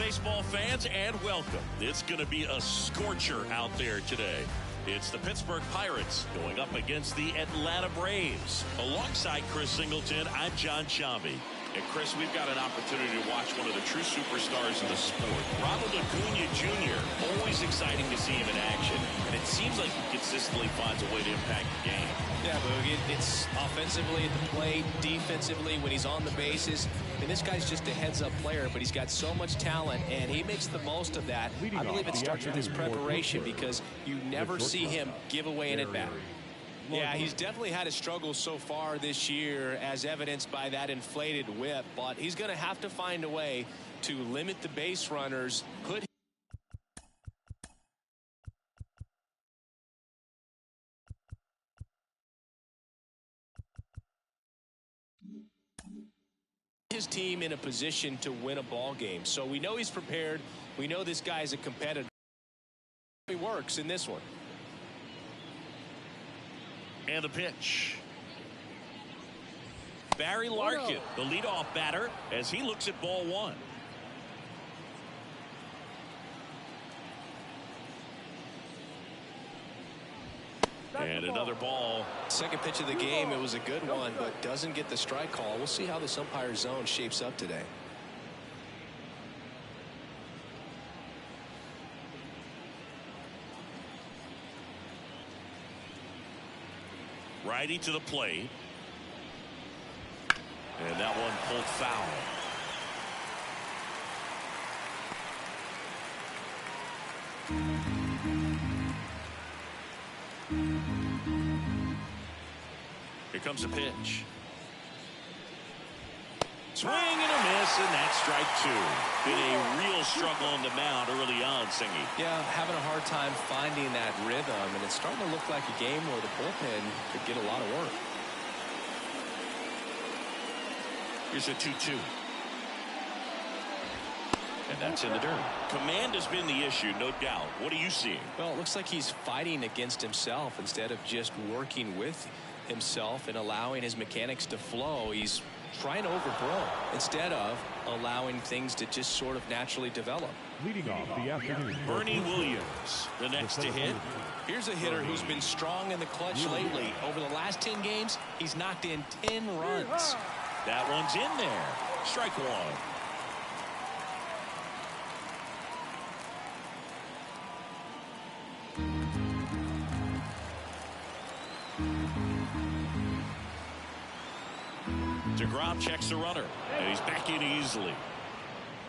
baseball fans, and welcome. It's going to be a scorcher out there today. It's the Pittsburgh Pirates going up against the Atlanta Braves. Alongside Chris Singleton, I'm John Chambi. And Chris, we've got an opportunity to watch one of the true superstars in the sport. Ronald Acuña Jr. Always exciting to see him in action. And it seems like he consistently finds a way to impact the game. Yeah, Boogie, it's offensively at the plate, defensively when he's on the bases. And this guy's just a heads-up player, but he's got so much talent, and he makes the most of that. I believe it starts with his preparation because you never see him give away an at-bat. Yeah, he's definitely had a struggle so far this year, as evidenced by that inflated whip. But he's going to have to find a way to limit the base runners, put his team in a position to win a ball game. So we know he's prepared. We know this guy's a competitor. He works in this one. And the pitch. Barry Larkin, the leadoff batter, as he looks at ball one. And another ball. Second pitch of the game, it was a good one, but doesn't get the strike call. We'll see how this umpire zone shapes up today. Righty to the plate. And that one pulled foul. Here comes a pitch. Swing and a miss, and that's strike two. Been a real struggle on the mound early on, Singy. Yeah, having a hard time finding that rhythm, and it's starting to look like a game where the bullpen could get a lot of work. Here's a 2-2. And that's in the dirt. Command has been the issue, no doubt. What are you seeing? Well, it looks like he's fighting against himself instead of just working with himself and allowing his mechanics to flow. He's trying to overthrow instead of allowing things to just sort of naturally develop. Leading off the afternoon, Bernie Williams, the next to hit. Here's a hitter who's been strong in the clutch lately. Over the last 10 games, he's knocked in 10 runs. That one's in there. Strike one. DeGrom checks the runner, and he's back in easily.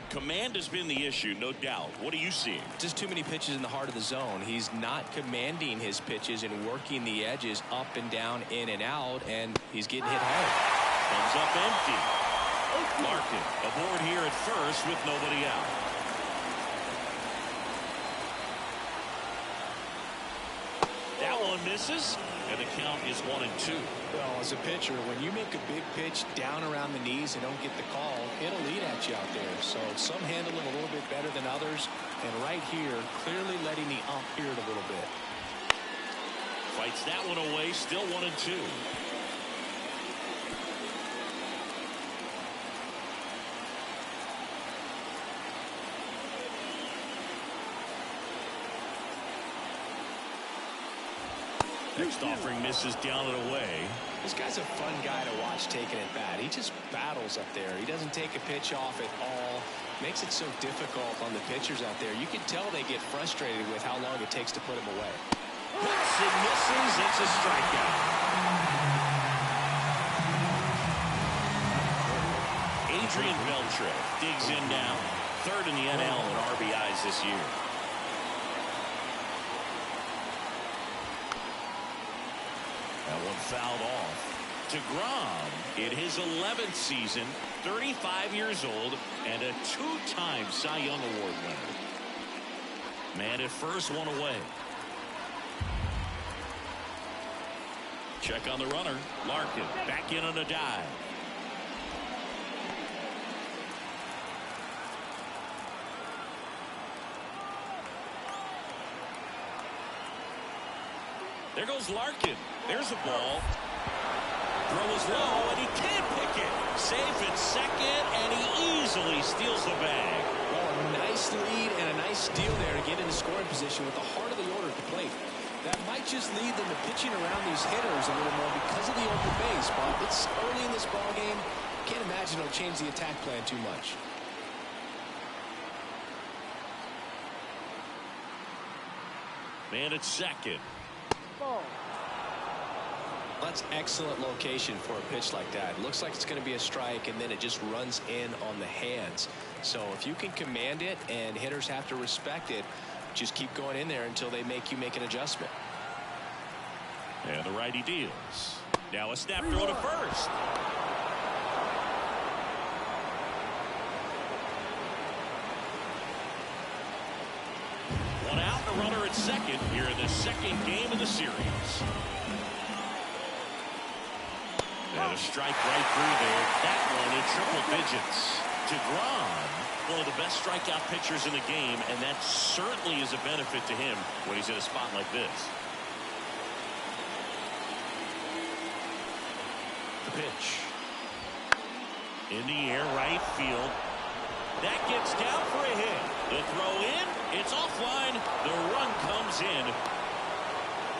Command has been the issue, no doubt. What are you seeing? Just too many pitches in the heart of the zone. He's not commanding his pitches and working the edges up and down, in and out, and he's getting hit hard. Comes up empty. Larkin aboard here at first with nobody out. That one misses, and the count is 1-2. Well, as a pitcher, when you make a big pitch down around the knees and don't get the call, it'll eat at you out there. So some handle it a little bit better than others, and right here, clearly letting the ump hear it a little bit. Fights that one away, still 1-2. Next offering misses down and away. This guy's a fun guy to watch taking at bat. He just battles up there. He doesn't take a pitch off at all. Makes it so difficult on the pitchers out there. You can tell they get frustrated with how long it takes to put him away. Hits and misses. It's a strikeout. Adrián Beltré digs in now. Third in the NL in RBIs this year. That one fouled off. DeGrom in his 11th season, 35 years old, and a two-time Cy Young Award winner. Man at first, one away. Check on the runner. Larkin back in on a dive. There goes Larkin. There's a ball. Throw is low, and he can't pick it. Safe at second, and he easily steals the bag. Well, Nice lead and a nice steal there to get into scoring position with the heart of the order at the plate. That might just lead them to pitching around these hitters a little more because of the open base, but it's early in this ball game. Can't imagine it'll change the attack plan too much. Man at second. Ball. That's excellent location for a pitch like that. Looks like it's going to be a strike, and then it just runs in on the hands. So if you can command it and hitters have to respect it, just keep going in there until they make you make an adjustment. And the righty deals. Now a snap throw to first. One out, and a runner at second here in the second game of the series. And a strike right through there. That one in triple digits. DeGrom, one of the best strikeout pitchers in the game, and that certainly is a benefit to him when he's in a spot like this. The pitch. In the air, right field. That gets down for a hit. The throw in, it's offline. The run comes in.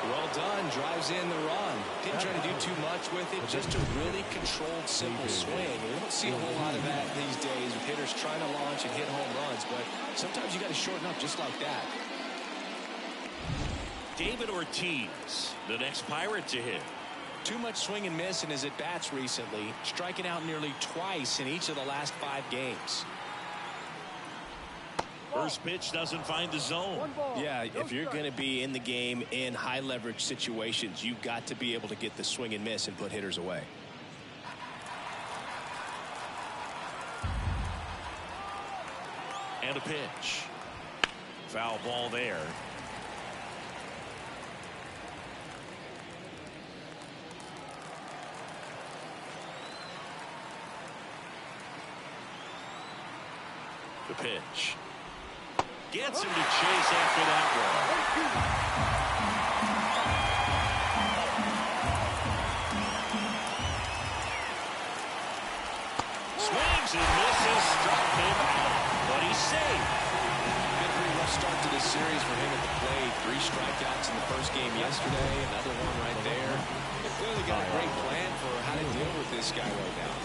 Well done. Drives in the run. Didn't try to do too much with it. Just a really controlled, simple swing. We don't see a whole lot of that these days with hitters trying to launch and hit home runs, but sometimes you got to shorten up just like that. David Ortiz, the next Pirate to hit. Too much swing and miss in his at-bats recently, striking out nearly twice in each of the last 5 games. First pitch doesn't find the zone. Yeah, if you're going to be in the game in high leverage situations, you've got to be able to get the swing and miss and put hitters away. And a pitch. Foul ball there. The pitch. Gets him to chase after that one. Swings and misses, struck him out, but he's safe. Been a pretty rough start to this series for him at the plate. 3 strikeouts in the first game yesterday, another one right there. They've clearly got a great plan for how to deal with this guy right now.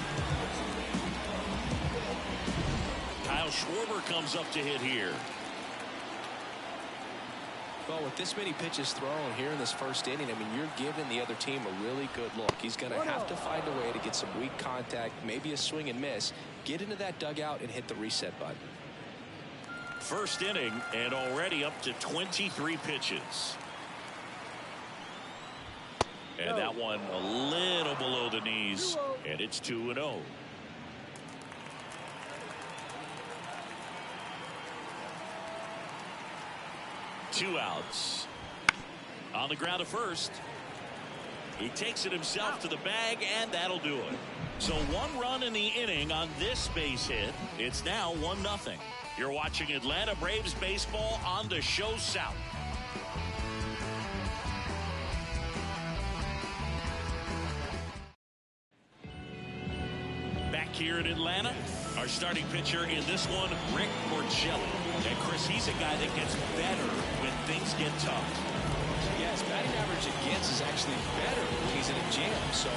Kyle Schwarber comes up to hit here. Well, with this many pitches thrown here in this first inning, I mean, you're giving the other team a really good look. He's going to have to find a way to get some weak contact, maybe a swing and miss, get into that dugout and hit the reset button. First inning and already up to 23 pitches. And that one a little below the knees, and it's 2-0. Two outs. On the ground to first. He takes it himself to the bag, and that'll do it. So 1 run in the inning on this base hit. It's now 1-0. You're watching Atlanta Braves baseball on the Show South. Back here in Atlanta, our starting pitcher in this one, Rick Porcello. And Chris, he's a guy that gets better when things get tough. Yeah, his batting average against is actually better when he's in a jam. So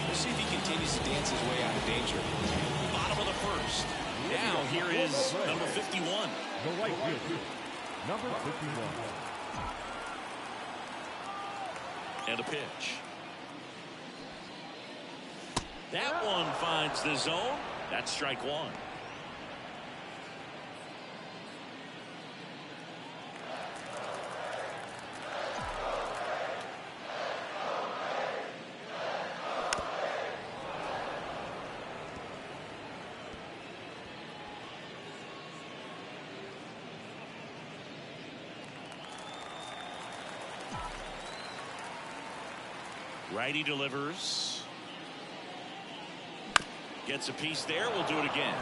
we'll see if he continues to dance his way out of danger. Bottom of the first. Now here is number 51. The right fielder, number 51. And a pitch. That one finds the zone. That's strike 1. Righty delivers. Gets a piece there. We'll do it again.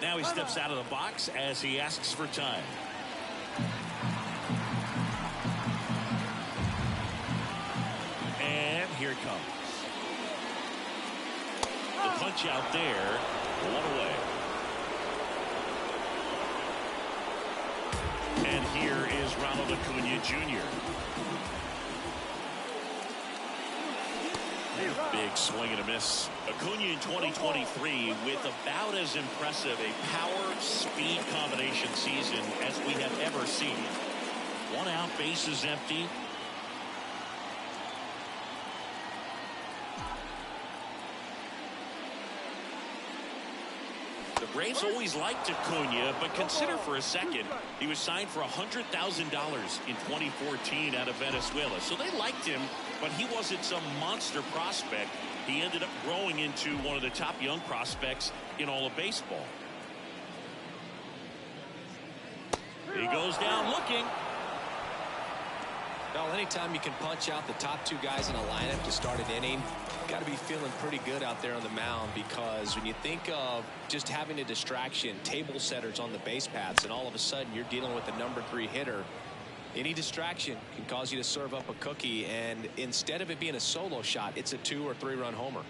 Now he steps out of the box as he asks for time. And here it comes. The punch out there. One away. And here is Ronald Acuña Jr. Big swing and a miss. Acuña in 2023 with about as impressive a power-speed combination season as we have ever seen. One out, bases empty. The Braves always liked Acuña, but consider for a second he was signed for $100,000 in 2014 out of Venezuela. So they liked him, but he wasn't some monster prospect. He ended up growing into one of the top young prospects in all of baseball. He goes down looking. Well, anytime you can punch out the top two guys in a lineup to start an inning, got to be feeling pretty good out there on the mound, because when you think of just having a distraction, table setters on the base paths, and all of a sudden you're dealing with the #3 hitter, any distraction can cause you to serve up a cookie, and instead of it being a solo shot, it's a 2 or 3 run homer.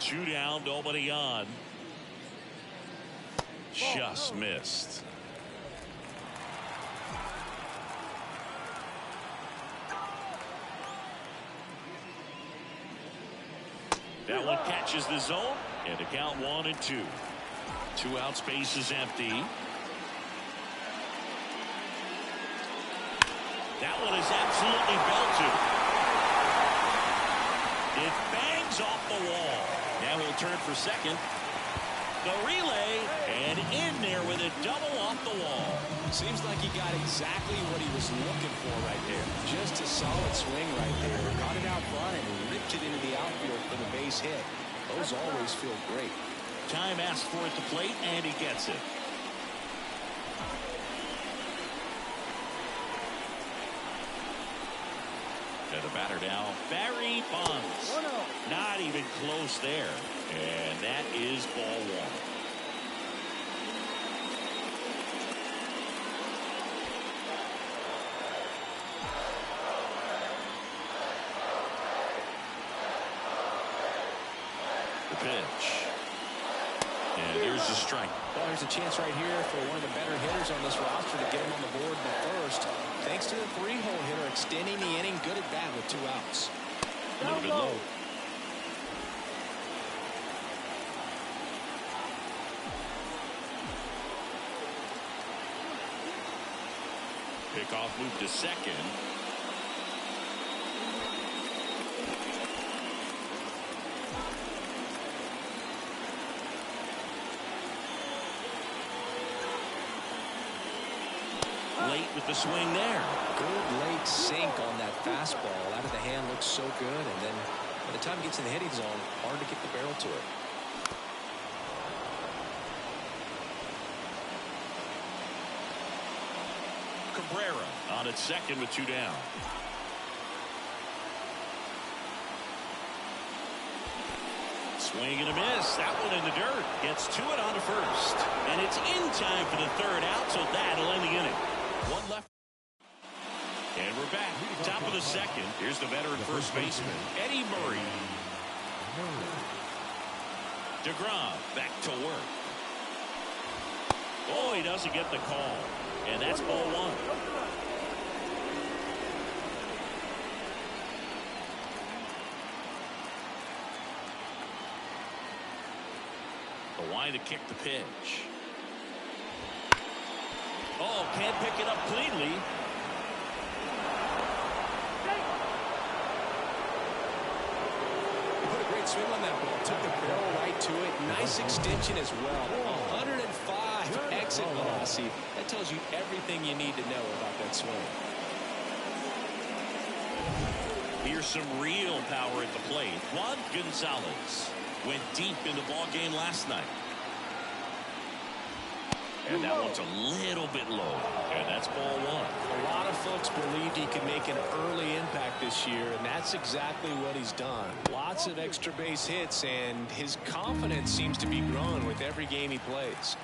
Two down, nobody on. Just missed. That one catches the zone, and the count 1-2. 2 outs, base is empty. That one is absolutely belted. It bangs off the wall. Now he'll turn for second. The relay, and in there with a double off the wall. Seems like he got exactly what he was looking for right there. Just a solid swing right there. Caught it out front and ripped it into the outfield for the base hit. Those always feel great. Time asked for it to plate, and he gets it. And the batter now, Barry Bonds. Not even close there. And that is ball 1. The pitch. And here's the strike. Well, here's a chance right here for one of the better hitters on this roster to get him on the board in the first. Thanks to the 3-hole hitter extending the inning. Good at bat with 2 outs. A little bit low. Pickoff move to second. Late with the swing there. Good late sink on that fastball. Out of the hand looks so good, and then by the time it gets in the hitting zone, hard to get the barrel to it. Cabrera on at second with 2 down. Swing and a miss. That one in the dirt. Gets to it on to first. And it's in time for the 3rd out, so that'll end the inning. 1 left. And we're back. Top of the 2nd. Here's the veteran first baseman, Eddie Murray. DeGrom back to work. Oh, he doesn't get the call. And that's ball 1. The line to kick the pitch. Oh, can't pick it up cleanly. He put a great swing on that ball. Took the barrel right to it. Nice extension as well. 105 exit velocity. That tells you everything you need to know about that swing. Here's some real power at the plate. Juan Gonzalez went deep in the ball game last night. And that one's a little bit low. And that's ball 1. A lot of folks believed he could make an early impact this year, and that's exactly what he's done. Lots of extra base hits, and his confidence seems to be growing with every game he plays.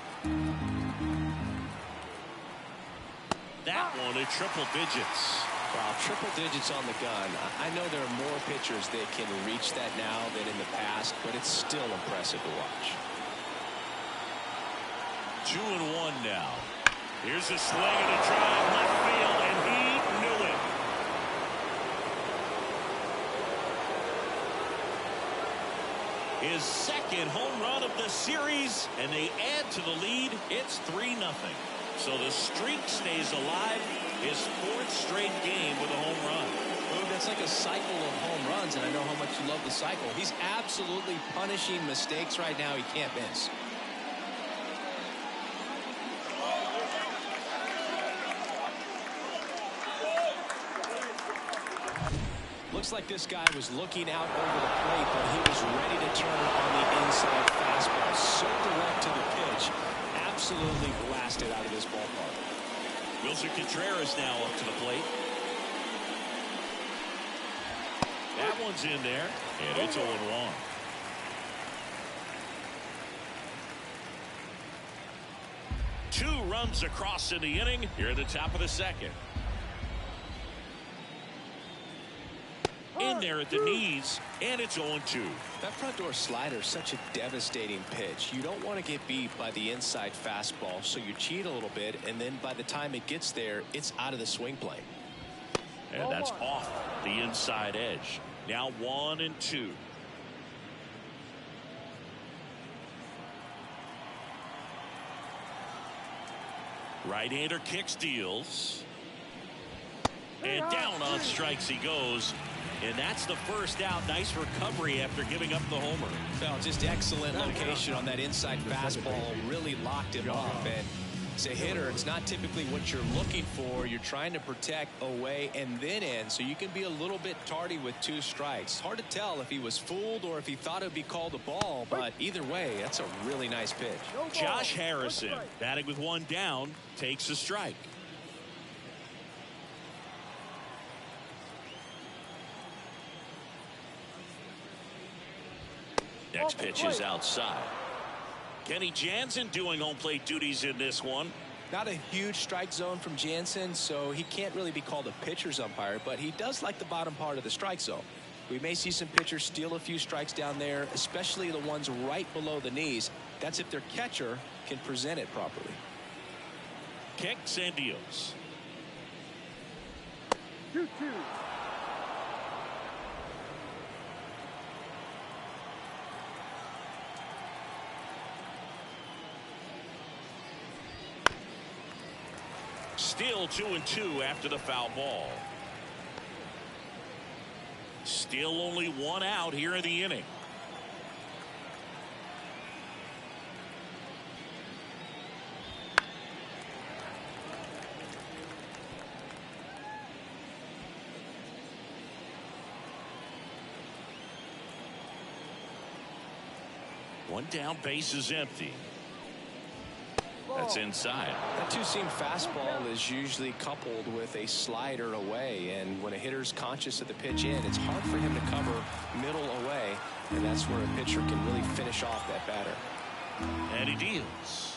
That one in triple digits. Wow, triple digits on the gun. I know there are more pitchers that can reach that now than in the past, but it's still impressive to watch. 2-1 now. Here's a swing and a drive left field, and he knew it. His second home run of the series, and they add to the lead. It's 3-0. So the streak stays alive. His 4th straight game with a home run. Ooh, that's like a cycle of home runs, and I know how much you love the cycle. He's absolutely punishing mistakes right now he can't miss. Looks like this guy was looking out over the plate, but he was ready to turn on the inside fastball. So direct to the pitch. Absolutely blasted out of this ballpark. Wilson Contreras now up to the plate. That one's in there, and it's 0-1. Two runs across in the inning here at the top of the second. In there at the knees, and it's 0-2. That front door slider is such a devastating pitch. You don't want to get beat by the inside fastball, so you cheat a little bit, and then by the time it gets there, it's out of the swing plane. And that's off the inside edge. Now 1-2. Right-hander kicks, deals. And down on strikes he goes. And that's the first out. Nice recovery after giving up the homer. Well, just excellent location on that inside fastball. Really locked him off. And as a hitter, it's not typically what you're looking for. You're trying to protect away and then in, so you can be a little bit tardy with 2 strikes. Hard to tell if he was fooled or if he thought it would be called a ball, but either way, that's a really nice pitch. Josh Harrison, batting with 1 down, takes a strike. Next pitch is outside. Kenny Jansen doing home plate duties in this one. Not a huge strike zone from Jansen, so he can't really be called a pitcher's umpire, but he does like the bottom part of the strike zone. We may see some pitchers steal a few strikes down there, especially the ones right below the knees. That's if their catcher can present it properly. Kicks and deals. 2-2. Still 2-2 after the foul ball. Still only 1 out here in the inning. One down, base is empty. That's inside. That two-seam fastball is usually coupled with a slider away, and when a hitter's conscious of the pitch in, it's hard for him to cover middle away, and that's where a pitcher can really finish off that batter. And he deals.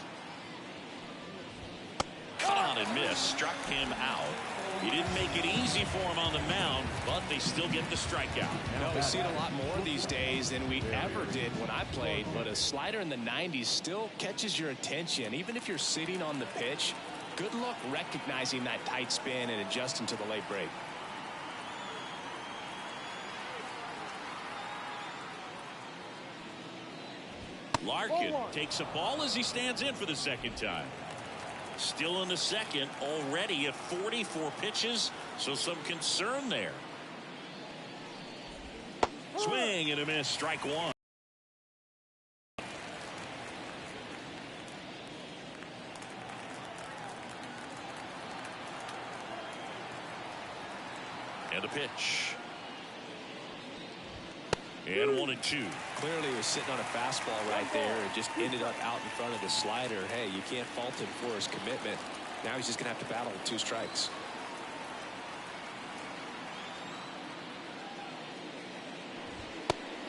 Cut on and miss, struck him out. He didn't make it easy for him on the mound, but they still get the strikeout. We see it a lot more these days than we ever did when I played, but a slider in the 90s still catches your attention. Even if you're sitting on the pitch, good luck recognizing that tight spin and adjusting to the late break. Larkin takes a ball as he stands in for the second time. Still in the second, already at 44 pitches, so some concern there. Swing and a miss, strike 1. And a pitch. And 1-2. Clearly he was sitting on a fastball right there. It just ended up out in front of the slider. Hey, you can't fault him for his commitment. Now he's just going to have to battle with 2 strikes.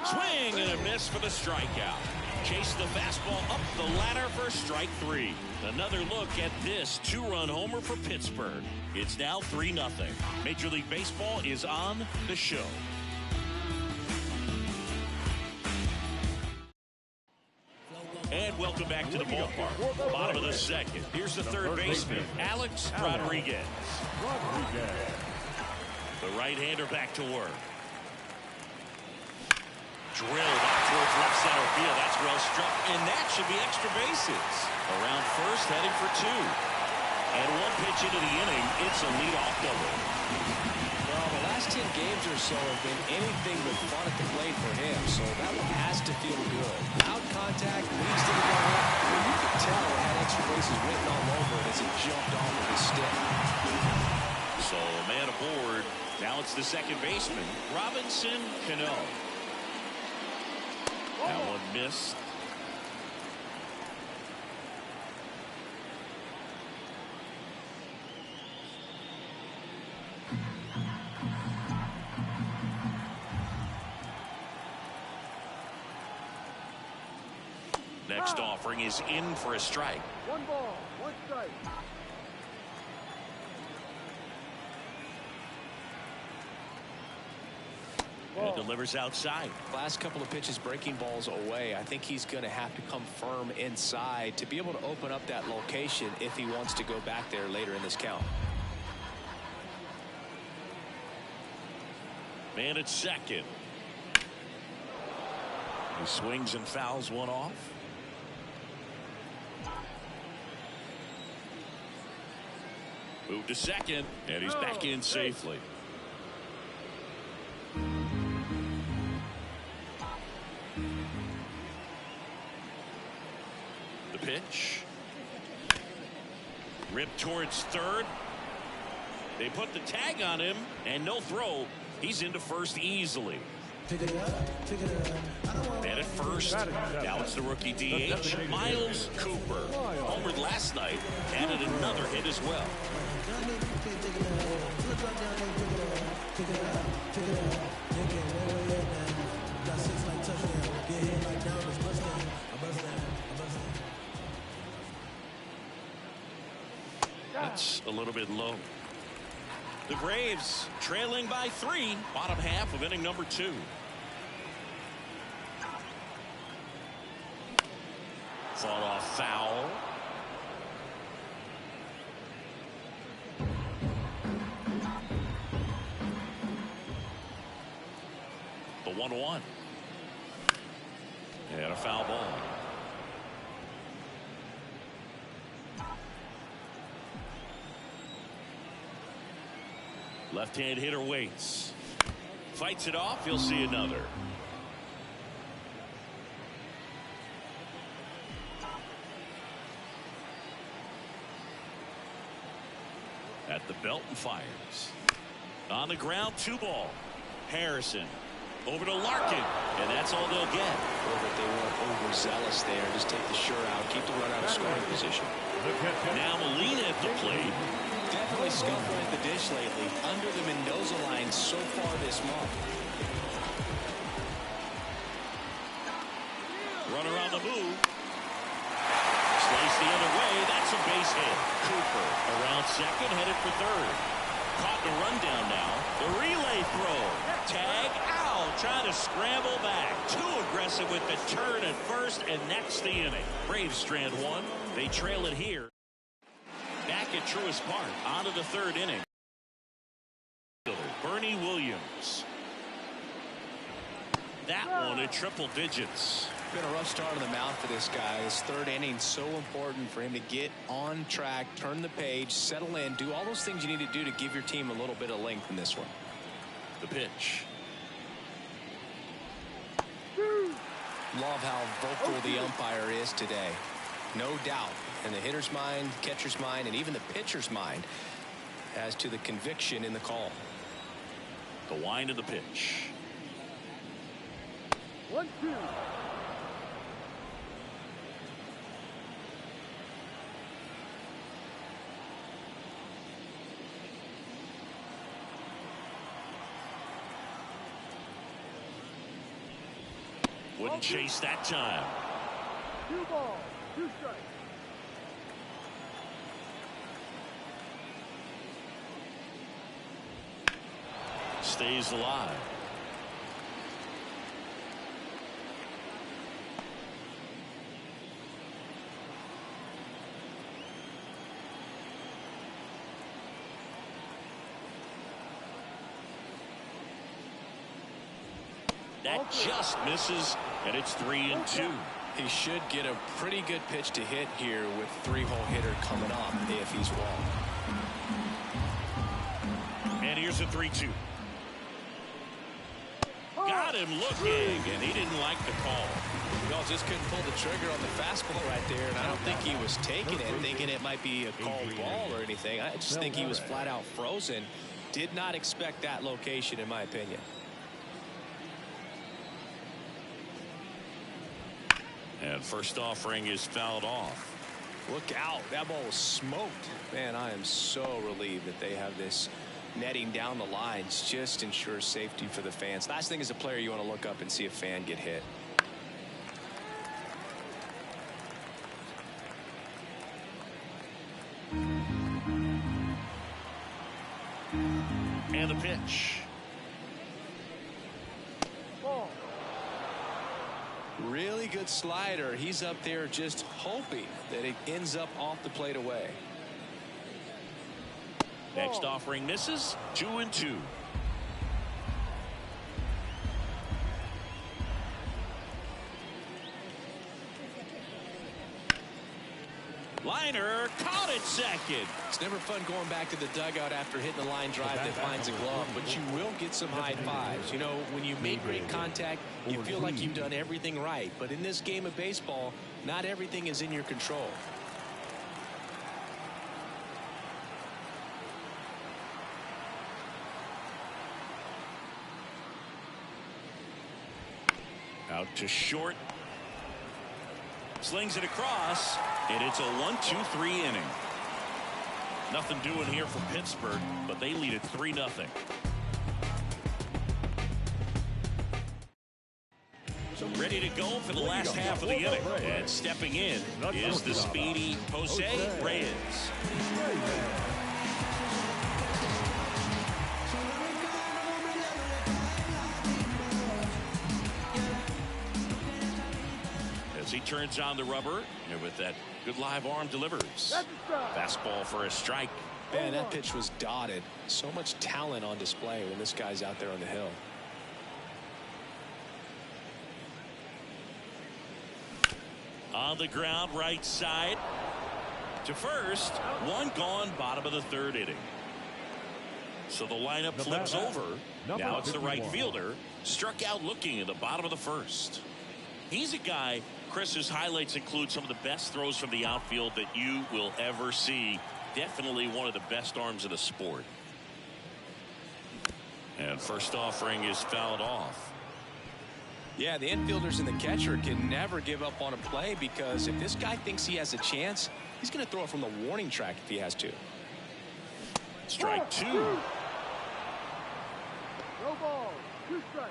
Swing and a miss for the strikeout. Chase the fastball up the ladder for strike 3. Another look at this 2-run homer for Pittsburgh. It's now 3-0. Major League Baseball is on the show. And welcome back to the ballpark. Bottom of the second. Here's the third baseman, Alex Rodriguez. The right-hander back to work. Drilled out towards left center field. That's well struck, and that should be extra bases. Around first, heading for 2. And 1 pitch into the inning, it's a leadoff double. Well, the last 10 games or so have been anything but fun at the plate for him, so that one has to feel good. Out contact, leads to the double. Well, you can tell it had extra bases written all over it as it jumped off of his stick. So, a man aboard. Now it's the second baseman, Robinson Cano. That one missed. Next offering is in for a strike. 1 ball, 1 strike. And delivers outside. Last couple of pitches breaking balls away. I think he's going to have to come firm inside to be able to open up that location if he wants to go back there later in this count. Man at second. He swings and fouls one off. Move to second, and he's back in safely. The pitch. Ripped towards third. They put the tag on him, and no throw. He's into first easily. Man at first. Now it's the rookie DH, Niles Cooper. Homered last night, added another hit as well. That's a little bit low. The Braves trailing by 3, bottom half of inning number 2. Fought off foul. The 1-1. And a foul ball. Left-hand hitter waits. Fights it off. He'll see another. At the belt and fires. On the ground, 2 ball. Harrison over to Larkin, and that's all they'll get. Well, but they weren't overzealous there. Just take the shirt out, keep the run out of scoring position. Now Molina at the plate. Definitely scuffling at the dish lately. Under the Mendoza line so far this month. Runner on the move. Slice the other way. That's a base hit. Cooper around second, headed for third. Caught the rundown now. The relay throw. Tag out. Trying to scramble back. Too aggressive with the turn at first, and that's the inning. Braves strand 1. They trail it here. Back at Truist Park. On to the third inning. Bernie Williams. That one at triple digits. Been a rough start on the mound for this guy. His third inning so important for him to get on track, turn the page, settle in, do all those things you need to do to give your team a little bit of length in this one. The pitch. Love how vocal the umpire is today. No doubt in the hitter's mind, catcher's mind, and even the pitcher's mind as to the conviction in the call. The wind of the pitch. 1-2. Wouldn't chase that time. 2 balls, 2 strikes. Stays alive. That just misses, and it's 3-2. He should get a pretty good pitch to hit here with 3-hole hitter coming up if he's wrong. And here's a 3-2. Got him looking, and he didn't like the call. Well, just couldn't pull the trigger on the fastball right there, and I don't think he was taking it, thinking it might be a called ball or anything. I just think he was flat out frozen. Did not expect that location, in my opinion. And first offering is fouled off. Look out. That ball was smoked. Man, I am so relieved that they have this netting down the lines. Just ensures safety for the fans. Last thing as a player, you want to look up and see a fan get hit. And the pitch. Ball. Really good slider. He's up there just hoping that it ends up off the plate away. Next offering misses. 2-2. Liner caught it second. It's never fun going back to the dugout after hitting a line drive that finds a glove, but you will get some high fives. You know, when you make great contact, you feel like you've done everything right. But in this game of baseball, not everything is in your control. Out to short. Slings it across, and it's a 1-2-3 inning. Nothing doing here for Pittsburgh, but they lead it 3-0. Ready to go for the last half of the inning. And stepping in is the speedy José Reyes. As he turns on the rubber, and with that good live arm delivers. Fastball for a strike. Man, that pitch was dotted. So much talent on display when this guy's out there on the hill. On the ground, right side to first. One gone, bottom of the third inning. So the lineup flips over. Now it's the right fielder. Struck out looking in the bottom of the first. He's a guy, Chris's highlights include some of the best throws from the outfield that you will ever see. Definitely one of the best arms in the sport. And first offering is fouled off. Yeah, the infielders and the catcher can never give up on a play, because if this guy thinks he has a chance, he's going to throw it from the warning track if he has to. Strike 2. No ball, 2 strikes.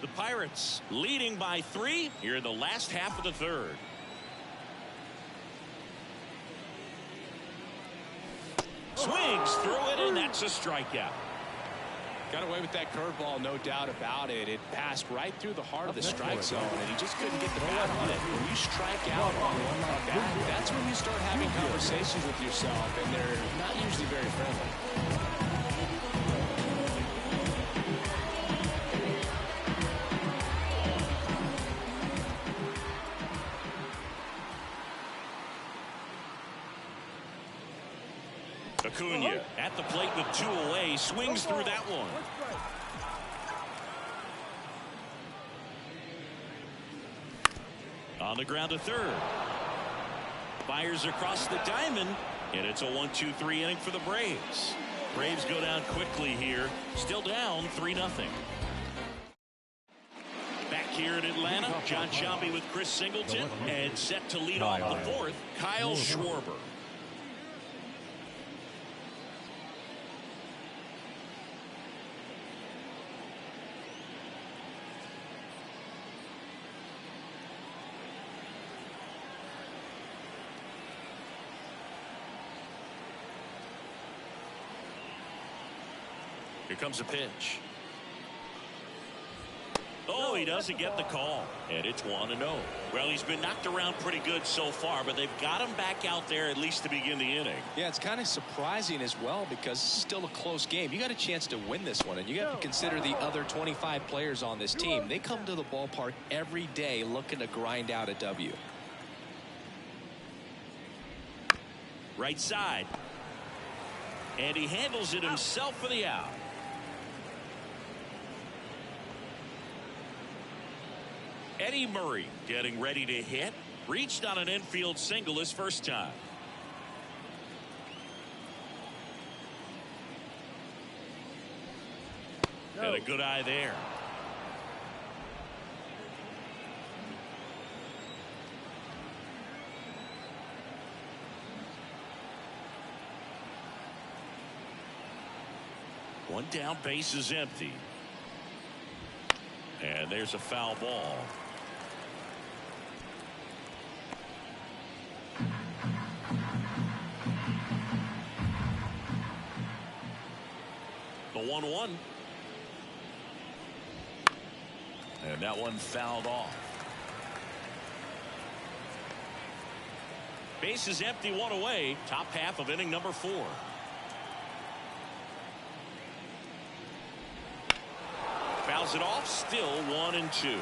The Pirates leading by 3 here in the last half of the third. Swings through it, and that's a strikeout. Got away with that curveball, no doubt about it. It passed right through the heart of the strike zone, and he just couldn't get the bat on it. When you strike out on one like that, that's when you start having conversations with yourself, and they're not usually very friendly. Acuña at the plate with 2 away, swings through that one. On the ground to third. Fires across the diamond, and it's a 1-2-3 inning for the Braves. Braves go down quickly here, still down 3-0. Back here in Atlanta. John Sciambi with Chris Singleton. And set to lead off the fourth, Kyle Schwarber. Here comes a pitch. Oh, he doesn't get the call. And it's 1-0. Well, he's been knocked around pretty good so far, but they've got him back out there at least to begin the inning. Yeah, it's kind of surprising as well because it's still a close game. You got a chance to win this one, and you got to consider the other 25 players on this team. They come to the ballpark every day looking to grind out a W. Right side. And he handles it himself for the out. Eddie Murray getting ready to hit. Reached on an infield single his first time. And a good eye there. One down, base is empty. And there's a foul ball. The 1-1. And that one fouled off. Base is empty, one away. Top half of inning number 4. Fouls it off, still 1-2.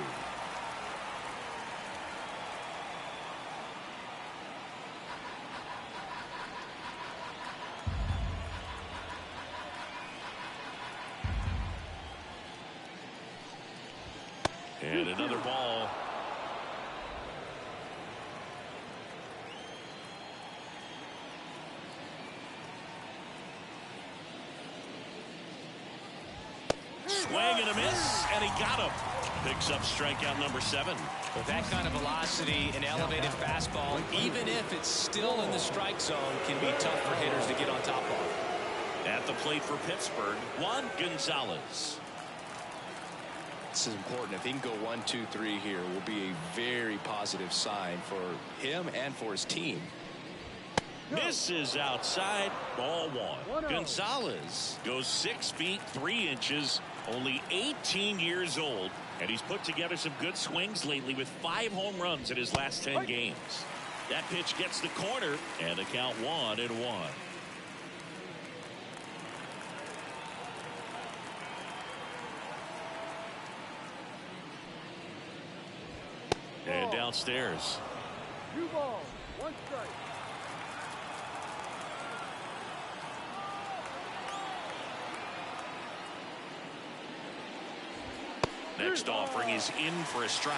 And another ball. Swing and a miss, and he got him. Picks up strikeout number 7. With that kind of velocity, an elevated fastball, even if it's still in the strike zone, can be tough for hitters to get on top of. At the plate for Pittsburgh, Juan Gonzalez. This is important. If he can go 1-2-3 here, will be a very positive sign for him and for his team. Misses outside, ball 1. Gonzalez goes 6 feet 3 inches, only 18 years old, and he's put together some good swings lately with 5 home runs in his last 10 games. That pitch gets the corner, and the count 1-1. And downstairs. 2 balls, 1 strike. Next offering is in for a strike.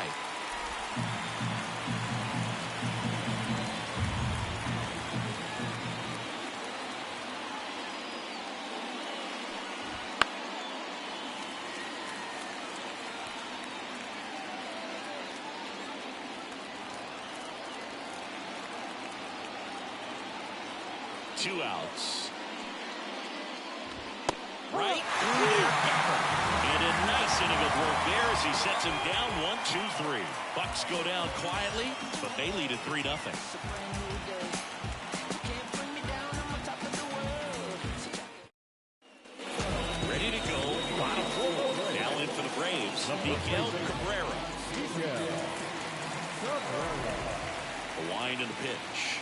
Two outs. Right through there. And a nice inning of work there as he sets him down 1-2-3. Bucks go down quietly, but they lead at 3-0. Ready to go. Bottom 4. Now in for the Braves. Miguel Cabrera. The wind and the pitch.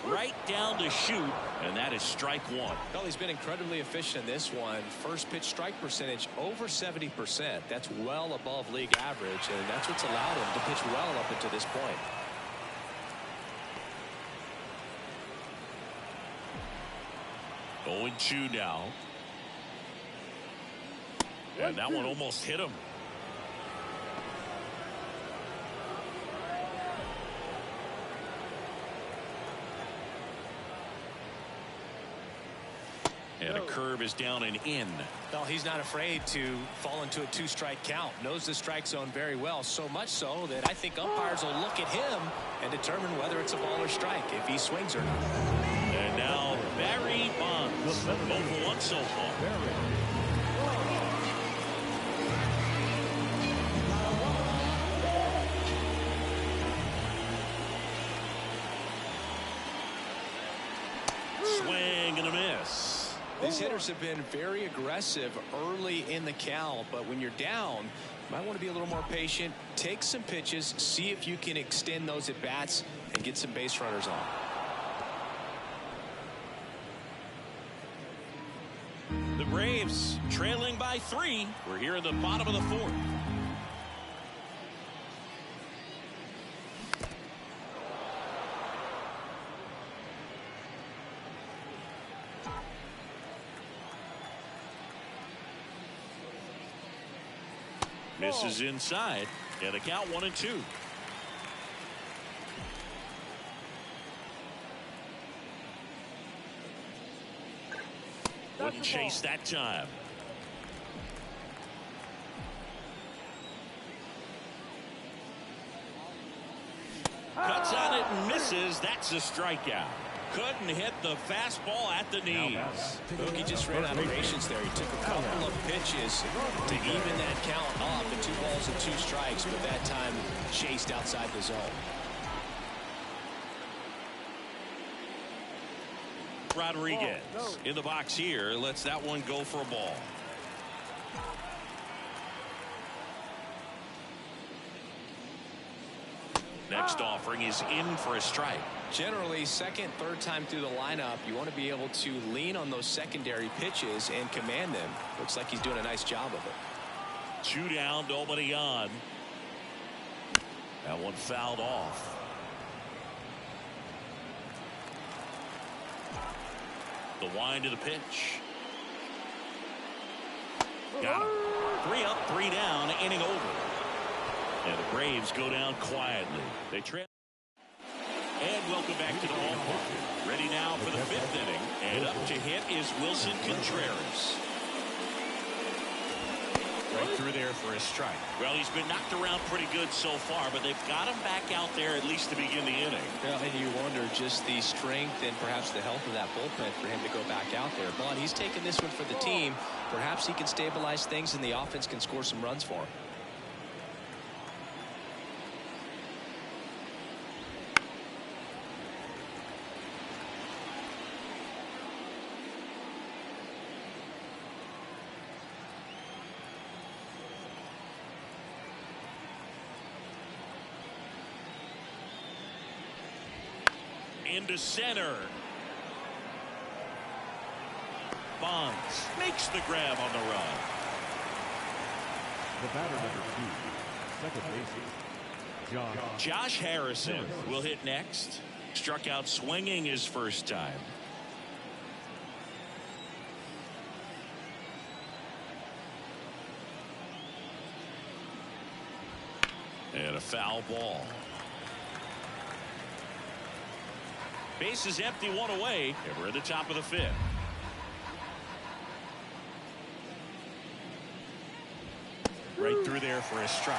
Right down to shoot, and that is strike 1. Well, he's been incredibly efficient in this one. First pitch strike percentage over 70%. That's well above league average, and that's what's allowed him to pitch well up until this point. Going 2 now. And that one almost hit him. And a curve is down and in. Well, he's not afraid to fall into a 2-strike count. Knows the strike zone very well, so much so that I think umpires will look at him and determine whether it's a ball or strike, if he swings or not. And now Barry Bonds, 0 for 1 so far. Swing and a miss. These hitters have been very aggressive early in the count, but when you're down, you might want to be a little more patient. Take some pitches, see if you can extend those at bats and get some base runners on. The Braves trailing by 3. We're here in the bottom of the 4th. Misses inside, and a count 1-2. Wouldn't chase that time. Cuts on it and misses. That's a strikeout. Couldn't hit the fastball at the knees. He just ran out of patience there. He took a couple of pitches to even that count up to 2 balls and 2 strikes, but that time chased outside the zone. Rodriguez in the box here. Lets that one go for a ball. Next offering is in for a strike. Generally, second, third time through the lineup, you want to be able to lean on those secondary pitches and command them. Looks like he's doing a nice job of it. 2 down, nobody on. That one fouled off. The wind of the pitch. Got him. 3 up, 3 down, inning over. And the Braves go down quietly. They trail. And welcome back to the ballpark. Ready now for the 5th inning. And up to hit is Wilson Contreras. Right through there for a strike. Well, he's been knocked around pretty good so far, but they've got him back out there at least to begin the inning. Well, and you wonder just the strength and perhaps the health of that bullpen for him to go back out there. But he's taking this one for the team. Perhaps he can stabilize things and the offense can score some runs for him. Into center. Bonds makes the grab on the run. The batter number 2, second baseman, Josh Harrison will hit next. Struck out swinging his first time. And a foul ball. Base is empty, 1 away, and we're at the top of the 5th. Right through there for a strike.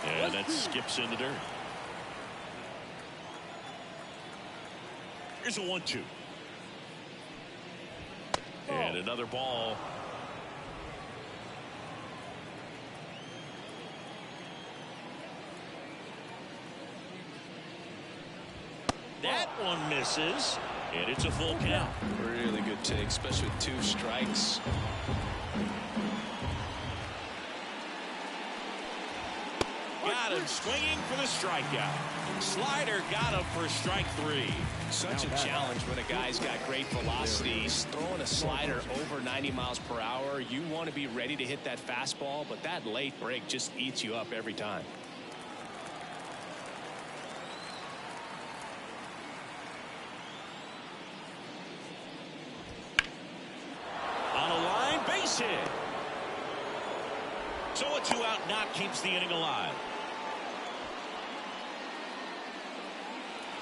And that skips in the dirt. Here's a 1-2. And another ball. That one misses, and it's a full count. Really good take, especially with 2 strikes. Got him swinging for the strikeout. Slider got him for strike 3. Such a challenge when a guy's got great velocity. He's throwing a slider over 90 miles per hour. You want to be ready to hit that fastball, but that late break just eats you up every time. Hit. So a 2-out knock keeps the inning alive.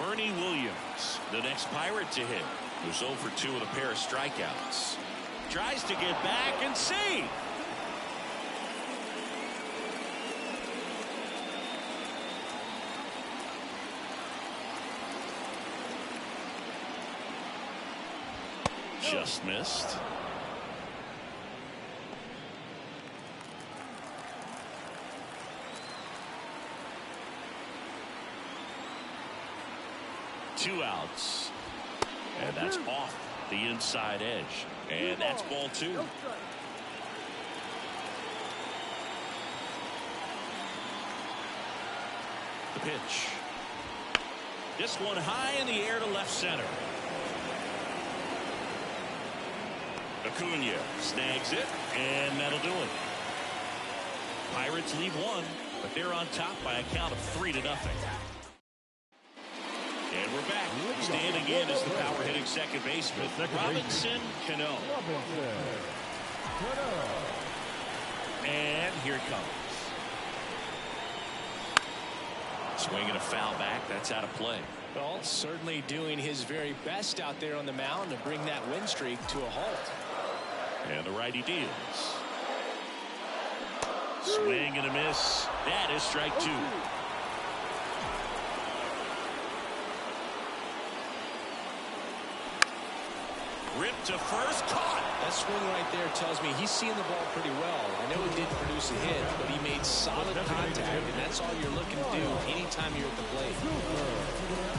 Bernie Williams, the next Pirate to hit, who's 0 for 2 with a pair of strikeouts. Tries to get back and save. Just missed. Two outs. And that's off the inside edge. And that's ball 2. The pitch. This one high in the air to left center. Acuña snags it, and that'll do it. Pirates leave 1, but they're on top by a count of 3-0. And we're back. Standing in is the power hitting second baseman, Robinson Cano. And here it comes. Swinging a foul back. That's out of play. Well, certainly doing his very best out there on the mound to bring that win streak to a halt. And the righty deals. Swing and a miss. That is strike 2. Ripped to first, caught. That swing right there tells me he's seeing the ball pretty well. I know he didn't produce a hit, but he made solid contact, and that's all you're looking to do anytime you're at the plate.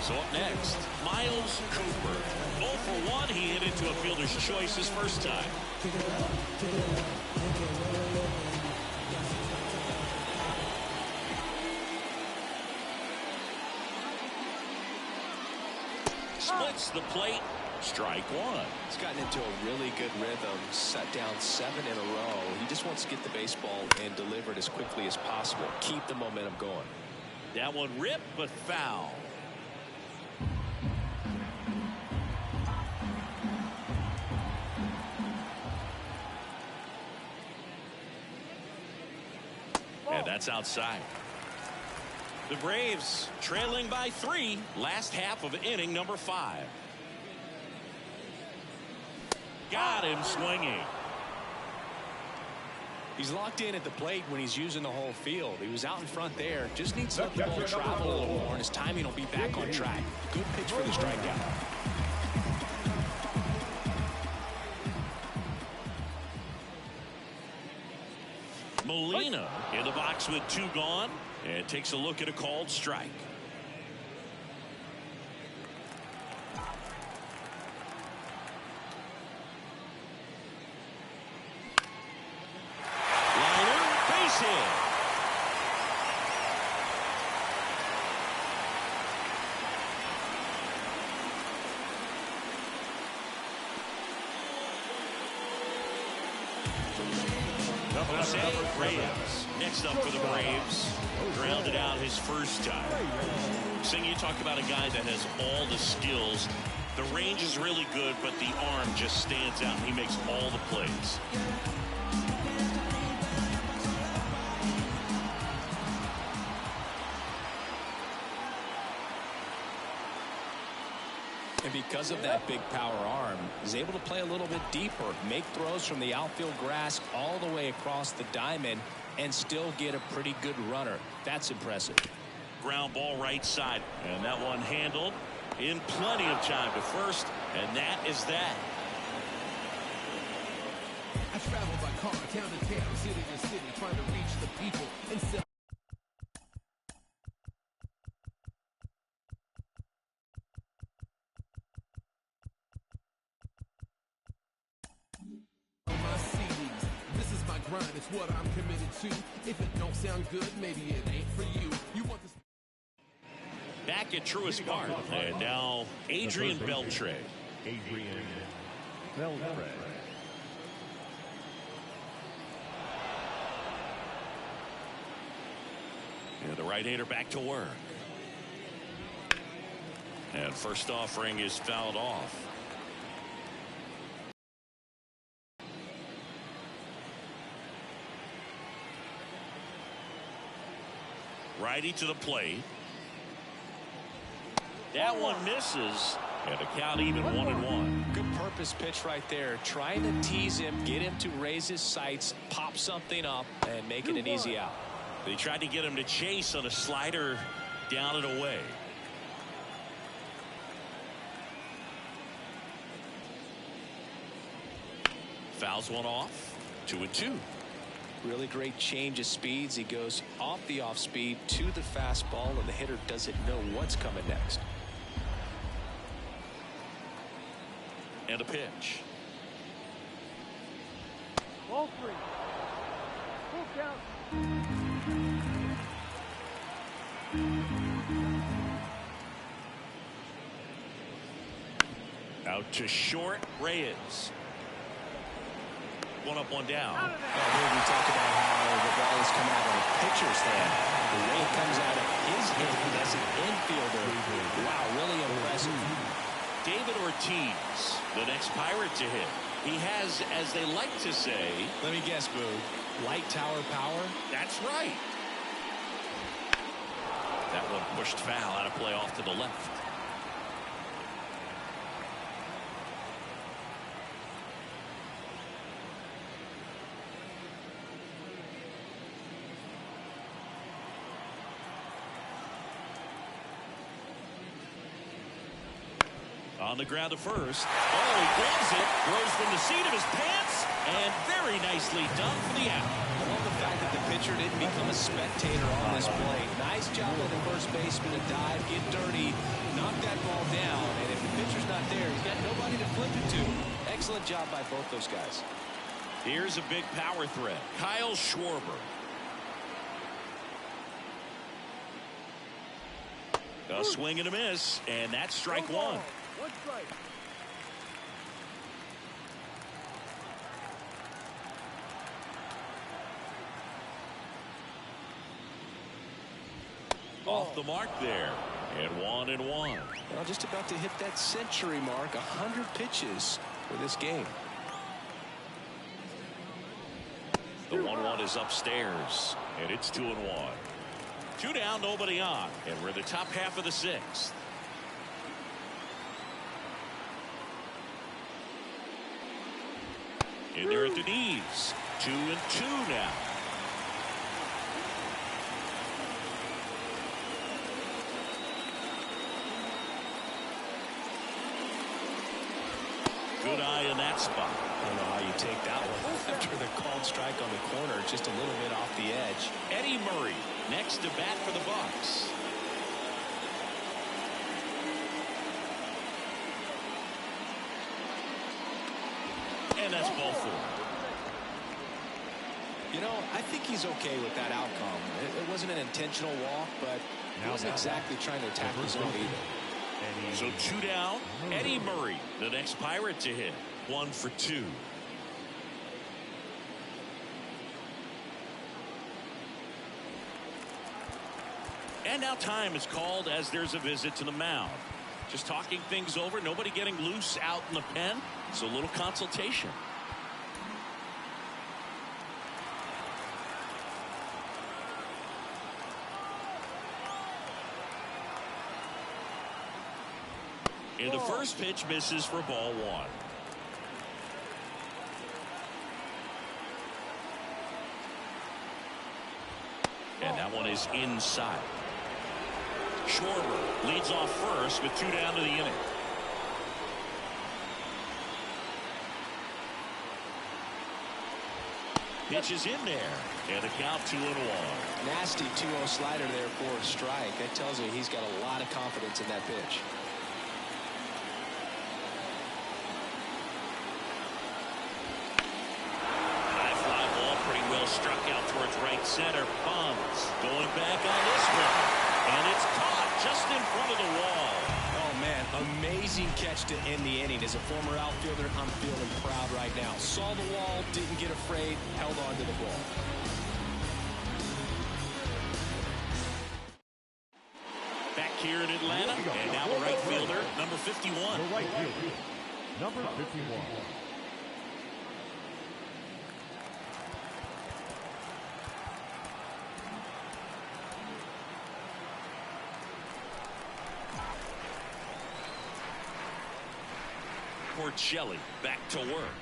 So up next, Niles Cooper. 0 for 1. He hit into a fielder's choice his first time. Splits the plate. Strike 1. He's gotten into a really good rhythm, set down 7 in a row. He just wants to get the baseball and deliver it as quickly as possible. Keep the momentum going. That one ripped, but foul. And that's outside. The Braves trailing by 3. Last half of inning number 5. Got him swinging. He's locked in at the plate when he's using the whole field. He was out in front there. Just needs to let the ball travel a little more, and his timing will be back on track. Good pitch for the strikeout. Molina in the box with 2 gone, and takes a look at a called strike. José Reyes next up for the Braves. Grounded out his first time. Sing, you talk about a guy that has all the skills. The range is really good, but the arm just stands out, and he makes all the plays. And because of that big power arm, he's able to play a little bit deeper, make throws from the outfield grass all the way across the diamond, and still get a pretty good runner. That's impressive. Ground ball right side, and that one handled in plenty of time to first, and that is that. I travel by car, town to town, city to city, trying to reach the people and sell. It's what I'm committed to. If it don't sound good, maybe it ain't for you. You want this. Back at Truist Park, and now Adrián Beltré. Adrián Beltré. And the right-hander back to work. And first offering is fouled off. Righty to the plate. That one misses, and the count even 1-1. Good purpose pitch right there. Trying to tease him, get him to raise his sights, pop something up, and make it an easy out. They tried to get him to chase on a slider down and away. Fouls one off. 2-2. Really great change of speeds. He goes off the off speed to the fastball, and the hitter doesn't know what's coming next. And a pitch. Ball 3. Full count. Out to short, Reyes. One up, one down. Here we talk about how the ball is coming out of the pitcher's hand. The way it comes out of his hand as an infielder. Wow, really impressive. David Ortiz, the next Pirate to hit. He has, as they like to say, Let me guess, Boo. Light tower power? that's right. That one pushed foul out of play off to the left. On the ground to first. Oh, he grabs it, throws from the seat of his pants, and very nicely done for the out. I love the fact that the pitcher didn't become a spectator on this play. Nice job of the first baseman to dive, get dirty, knock that ball down, and if the pitcher's not there, he's got nobody to flip it to. Excellent job by both those guys. Here's a big power threat. Kyle Schwarber. A swing and a miss, and that's strike one. One strike. Off the mark there, and 1-1. Well, just about to hit that century mark, 100 pitches for this game. The 1-1 is upstairs, and it's 2-1. 2 down, nobody on, and we're in the top half of the 6th. In there at the knees. 2-2 now. Good eye in that spot. I don't know how you take that one after the called strike on the corner, just a little bit off the edge. Eddie Murray next to bat for the Bucks. And that's ball 4. You know, I think he's okay with that outcome. It wasn't an intentional walk, but he wasn't exactly trying to attack the zone either. So 2 down. Eddie Murray, the next Pirate to hit. 1 for 2. And now time is called as there's a visit to the mound. Just talking things over, nobody getting loose out in the pen. So a little consultation. And the first pitch misses for ball 1. And that one is inside. Schwarber leads off first with 2 down to the inning. Pitch is in there, and the count 2-1. Nasty 2-0 slider there for a strike. That tells you he's got a lot of confidence in that pitch. High fly ball pretty well struck out towards right center. Bonds going back on this one, and it's caught just in front of the wall. Oh, man, amazing catch to end the inning. As a former outfielder, I'm feeling proud right now. Saw the wall, didn't get afraid, held on to the ball. Back here in Atlanta, and now a right fielder, number 51. The right fielder, number 51. Porcello back to work.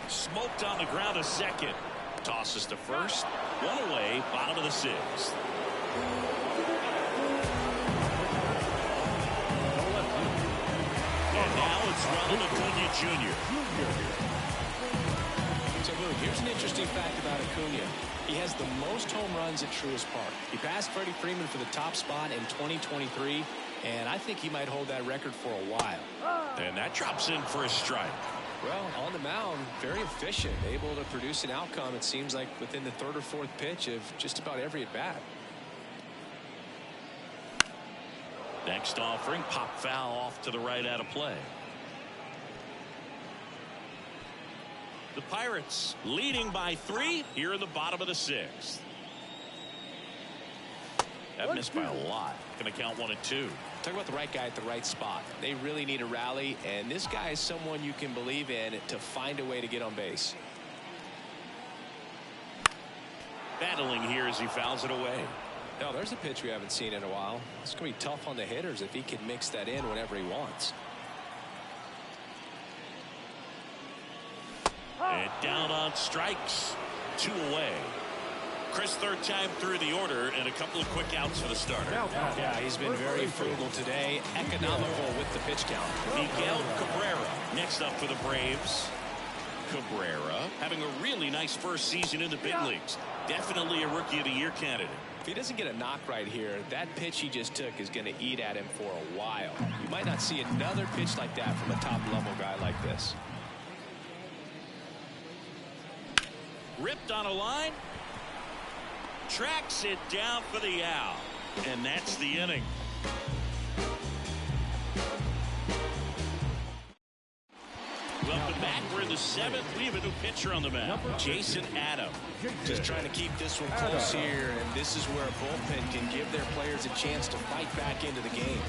Smoked on the ground a second. Tosses to first. One away, bottom of the sixth. And now it's Ronald Acuña Jr. So, here's an interesting fact about Acuña. He has the most home runs at Truist Park. He passed Freddie Freeman for the top spot in 2023, and I think he might hold that record for a while. And that drops in for a strike. Well, on the mound, very efficient, able to produce an outcome, it seems like, within the third or fourth pitch of just about every at-bat. Next offering, pop foul off to the right out of play. The Pirates leading by 3 here in the bottom of the sixth. That missed by a lot. Going to count 1 and 2. Talk about the right guy at the right spot. They really need a rally, and this guy is someone you can believe in to find a way to get on base. Battling here as he fouls it away. Now, there's a pitch we haven't seen in a while. It's going to be tough on the hitters if he can mix that in whenever he wants. And down on strikes. 2 away. Chris, third time through the order, and a couple of quick outs for the starter. Yeah, he's been very frugal today. Economical with the pitch count. Miguel Cabrera next up for the Braves. Cabrera having a really nice first season in the big leagues. Definitely a Rookie of the Year candidate. If he doesn't get a knock right here, that pitch he just took is going to eat at him for a while. You might not see another pitch like that from a top-level guy like this. Ripped on a line. Tracks it down for the out. And that's the inning. Welcome back. We're in the 7th. We have a new pitcher on the mound, Jason Adam. Just trying to keep this one close here, and this is where a bullpen can give their players a chance to fight back into the game.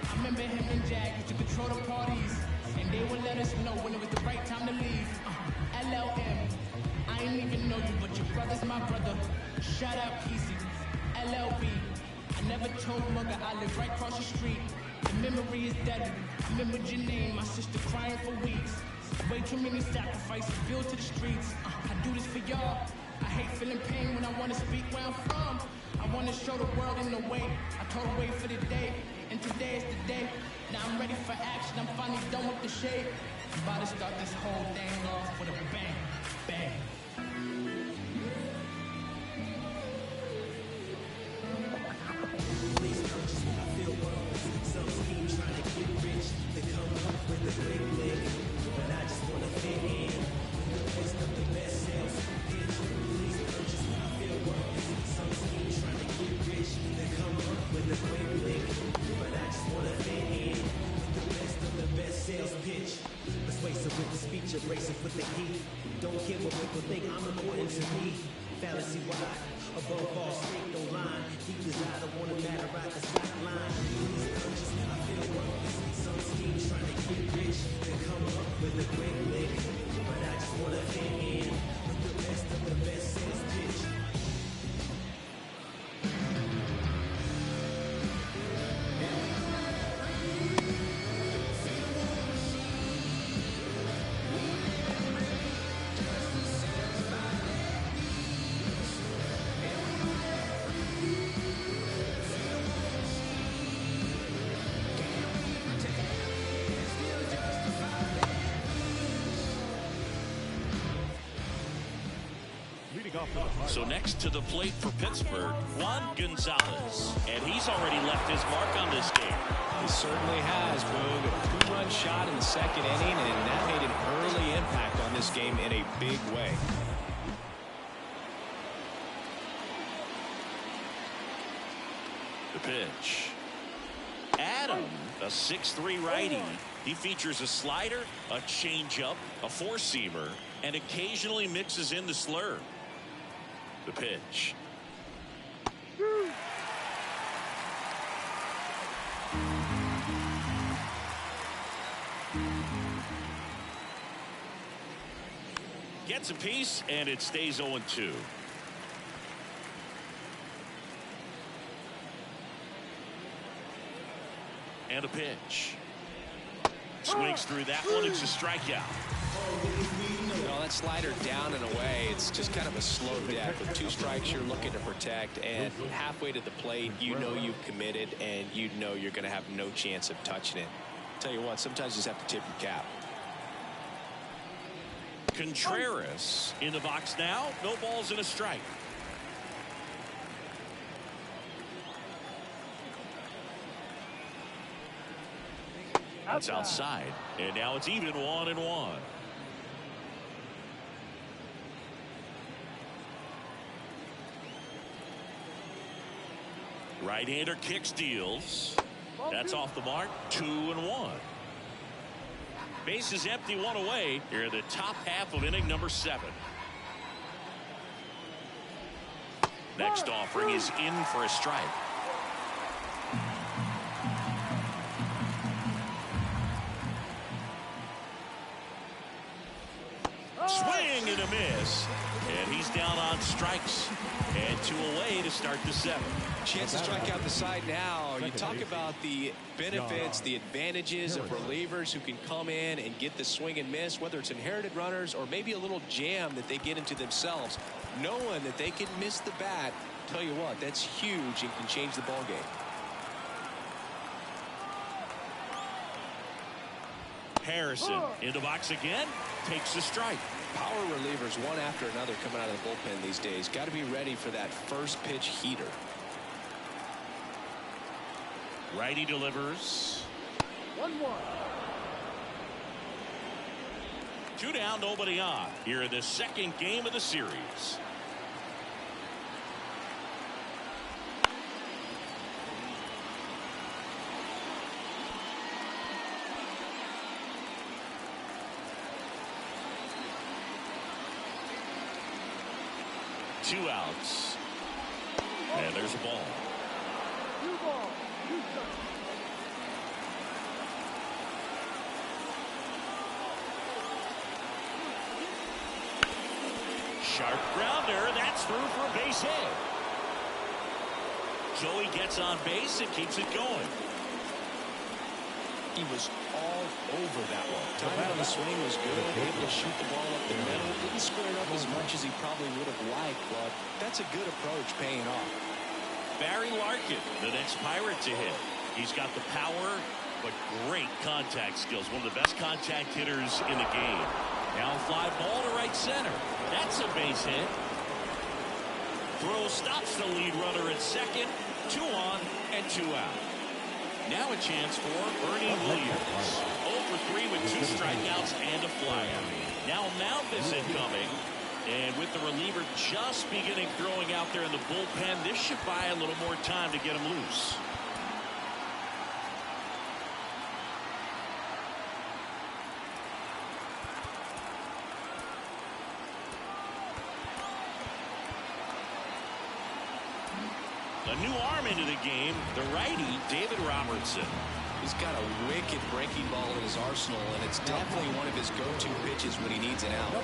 I remember him and Jack used to control the parties, and they would let us know when it was the right time to leave. LLM, I ain't even know you, but your brother's my brother. Shout out Kesey. LLB, I never told Mugga I live right across the street. The memory is dead. I remembered your name, my sister crying for weeks. Way too many sacrifices built to the streets. I do this for y'all. I hate feeling pain when I want to speak where I'm from. I want to show the world in the way. I told her wait for the day, and today is the day. Now I'm ready for action. I'm finally done with the shade. I'm about to start this whole thing off with a bang, bang. Racing with the heat. Don't care what people think, I'm important to me. Fallacy wide, above all, straight no line. Deep as I don't want to matter, right the slack line. I feel worthless. Some schemes trying to get rich. They come up with a great lick. But I just want to fit in with the best of the best sales pitch. So next to the plate for Pittsburgh, Juan Gonzalez. And he's already left his mark on this game. He certainly has, Boog. A 2-run shot in the second inning, and that made an early impact on this game in a big way. The pitch. Adam, a 6'3" righty. He features a slider, a changeup, a four-seamer, and occasionally mixes in the slurve. The pitch. Gets a piece, and it stays 0-2. And a pitch. Swings through that one. It's a strikeout. That slider down and away. It's just kind of a slow death. With 2 strikes, you're looking to protect, and halfway to the plate, you know you've committed, and you know you're going to have no chance of touching it. Tell you what, sometimes you just have to tip your cap. Contreras in the box now. No balls and a strike. That's outside, and now it's even 1-1. Right-hander kicks, deals. That's off the mark. 2-1. Base is empty, 1 away. Here in the top half of inning number 7. Next offering is in for a strike. Swing and a miss. And he's down on strikes. And 2 away to start the 7th. Chance to strike out the side now. You talk about the benefits, the advantages of relievers who can come in and get the swing and miss, whether it's inherited runners or maybe a little jam that they get into themselves. Knowing that they can miss the bat, tell you what, that's huge and can change the ball game. Harrison in the box again, takes the strike. Power relievers one after another coming out of the bullpen these days. Got to be ready for that first pitch heater. Righty delivers. 1-1. 2 down, nobody on. Here in the 2nd game of the series. Two outs. And there's a ball. 2 balls, 2 strikes. Sharp grounder. That's through for a base hit. Joey gets on base and keeps it going. He was all over that one. Timing on the swing was good. Able to shoot the ball up the middle. Didn't square it up as much as he probably would have liked, but that's a good approach paying off. Barry Larkin, the next Pirate to hit. He's got the power, but great contact skills. One of the best contact hitters in the game. Now fly ball to right center. That's a base hit. Throw stops the lead runner at second. 2 on and 2 out. Now a chance for Ernie Williams. 0-for-3 with 2 strikeouts and a flyout. Now Malthus incoming. And with the reliever just beginning throwing out there in the bullpen, this should buy a little more time to get him loose. A new arm into the game, the righty, David Robertson. He's got a wicked breaking ball in his arsenal, and it's definitely one of his go-to pitches when he needs an out.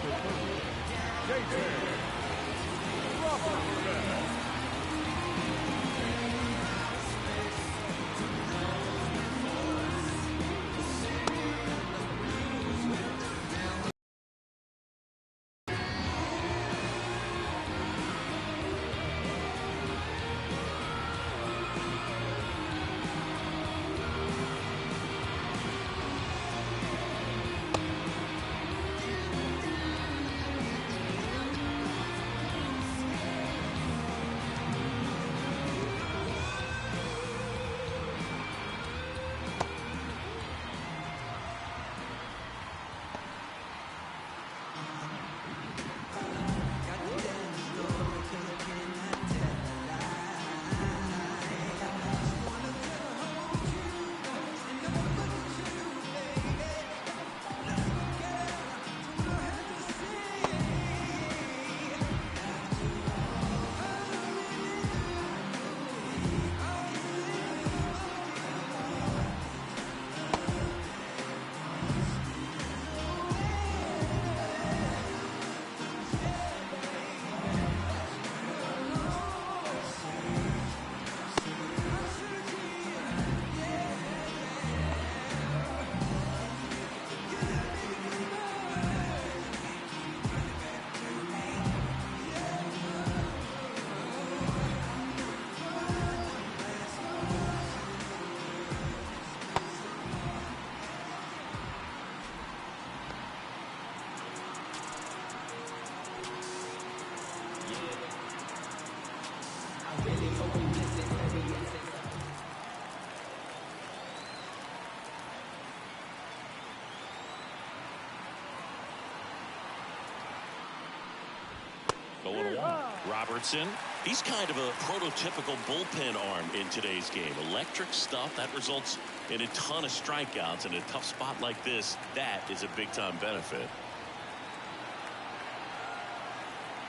0-1. Robertson, he's kind of a prototypical bullpen arm in today's game. Electric stuff that results in a ton of strikeouts. In a tough spot like this, that is a big-time benefit.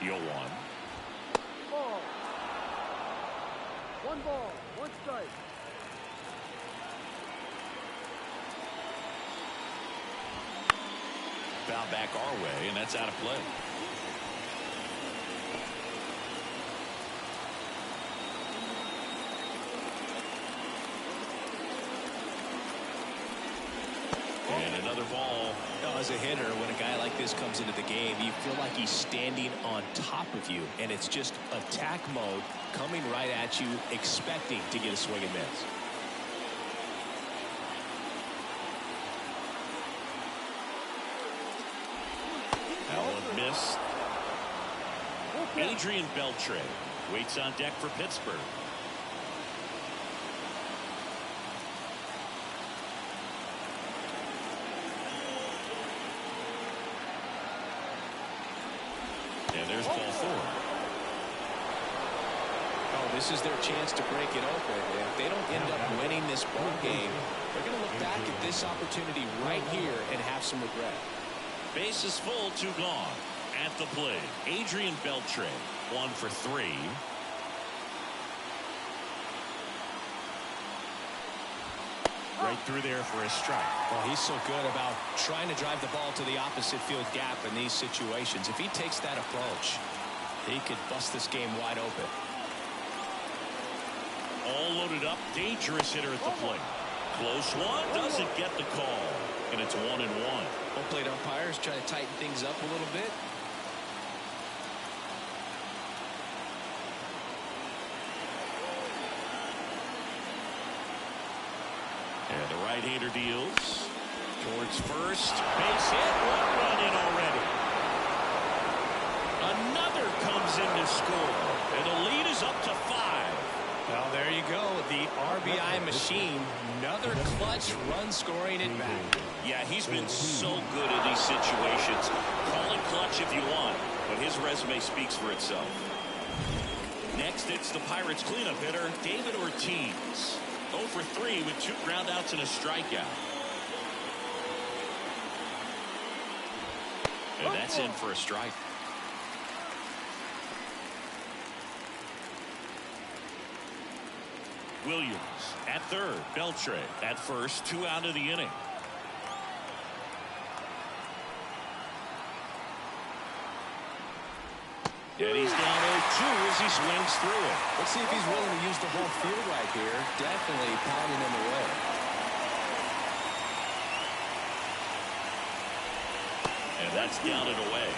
0-1. Ball. 1 ball, 1 strike. Foul back our way, and that's out of play. And another ball. As a hitter, when a guy like this comes into the game, you feel like he's standing on top of you, and it's just attack mode coming right at you, expecting to get a swing and miss. That one missed. Adrián Beltré waits on deck for Pittsburgh. And there's ball 4. Oh, this is their chance to break it open. If they don't end up winning this ball game, they're going to look back at this opportunity right here and have some regret. Bases full, 2 gone. At the plate, Adrián Beltré, 1 for 3. Right through there for a strike. Well, he's so good about trying to drive the ball to the opposite field gap in these situations. If he takes that approach, he could bust this game wide open. All loaded up, dangerous hitter at the plate. Close one, doesn't get the call, and it's 1-1. Both plate umpires try to tighten things up a little bit. And the right-hander deals towards first. Base hit, 1 run in already. Another comes in to score, and the lead is up to 5. Well, there you go. The RBI machine. Another clutch run scoring at bat. Yeah, he's been so good in these situations. Call it clutch if you want, but his resume speaks for itself. Next, it's the Pirates cleanup hitter, David Ortiz. 0 for 3 with 2 groundouts and a strikeout. And that's in for a strike. Williams at third. Beltré at first. 2 out of the inning. And he's down 0-2 as he swings through it. Let's see if he's willing to use the whole field right here. Definitely pounding him away. And that's down and away.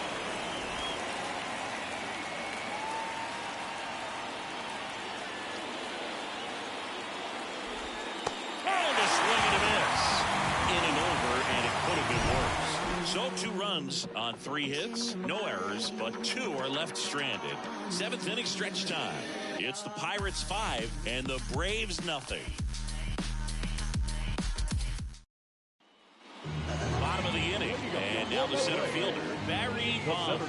And a swing and a miss. In and over, and it could have been worse. So 2 runs on 3 hits, no errors, but 2 are left stranded. 7th inning stretch time. It's the Pirates 5 and the Braves nothing. Bottom of the inning, and now the center fielder, Barry Larkin.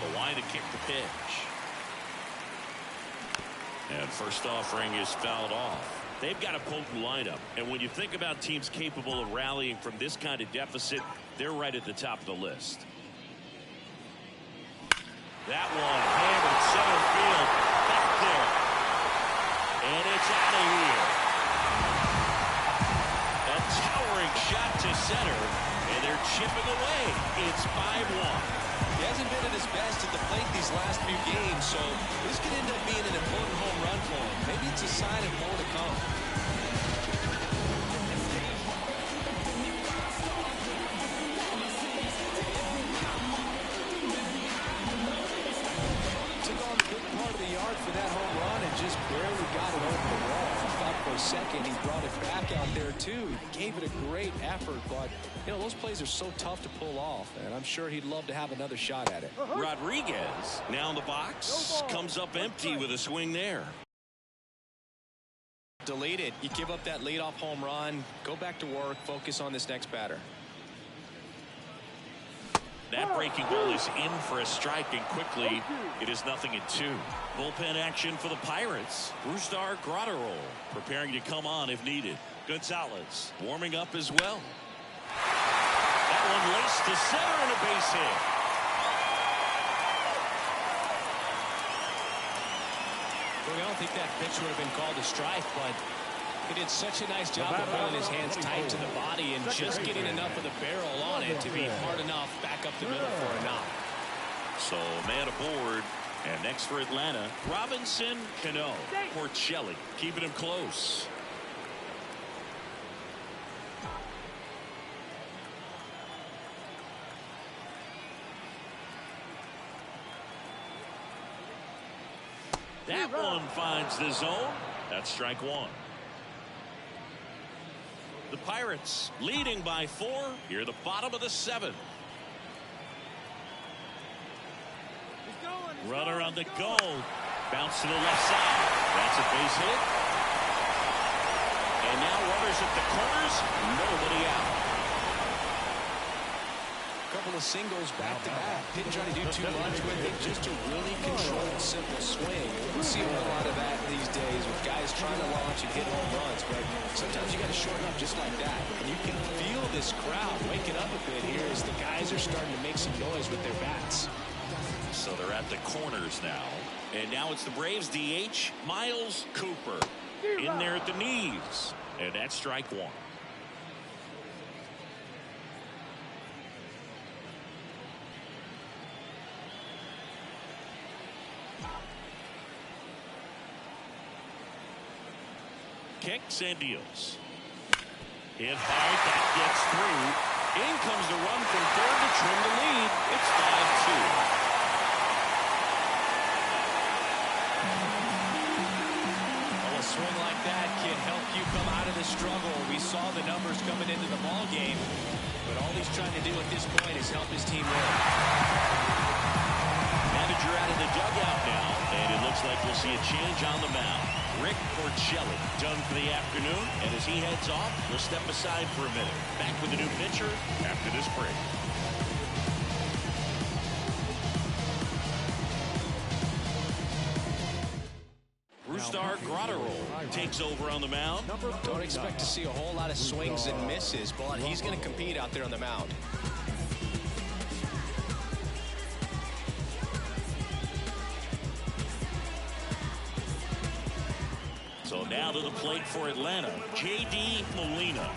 The line to kick the pitch. And first offering is fouled off. They've got a potent lineup, and when you think about teams capable of rallying from this kind of deficit, they're right at the top of the list. That one hammered center field back there, and it's out of here. A towering shot to center, and they're chipping away. It's 5-1. He hasn't been at his best at the plate these last few games, so this could end up being an important home run for him. Maybe it's a sign of more to come. Took on a good part of the yard for that home run and just barely got it over the wall. I thought for a second he brought it back out there too. He gave it a great effort, but you know, those plays are so tough to pull off, and I'm sure he'd love to have another shot at it. Rodriguez now in the box, comes up empty with a swing there. Delete it. You give up that leadoff home run, go back to work, focus on this next batter. That breaking ball is in for a strike, and quickly it is 0-2. Bullpen action for the Pirates. Brusdar Graterol preparing to come on if needed. Gonzalez warming up as well. That one laced to center and a base hit. Well, I don't think that pitch would have been called a strike, but he did such a nice job of holding his hands tight to the body and just getting enough of the barrel on it to be hard enough back up the middle for a knock. So man aboard, and next for Atlanta, Robinson Cano. Porcello keeping him close. That one finds the zone. That's strike one. The Pirates leading by 4 here at the bottom of the 7th. Runner on the go. Bounce to the left side. That's a base hit. And now runners at the corners. Nobody out. Couple of singles back to back. Didn't try to do too much with it. Just a really controlled, simple swing. We see a whole lot of that these days with guys trying to launch and hit home runs. But sometimes you got to shorten up just like that. And you can feel this crowd waking up a bit here as the guys are starting to make some noise with their bats. So they're at the corners now. And now it's the Braves DH, Niles Cooper. In there at the knees. And that's strike one. Kicks and deals. Hit hard, that gets through. In comes the run from third to trim the lead. It's 5-2. Well, a swing like that can help you come out of the struggle. We saw the numbers coming into the ball game, but all he's trying to do at this point is help his team win. Manager out of the dugout now, and it looks like we'll see a change on the mound. Rick Porcello done for the afternoon, and as he heads off, we'll step aside for a minute. Back with a new pitcher after this break. Brusdar Graterol takes over on the mound. Don't expect to see a whole lot of swings and misses, but he's going to compete out there on the mound. So now to the plate for Atlanta, Yadier Molina.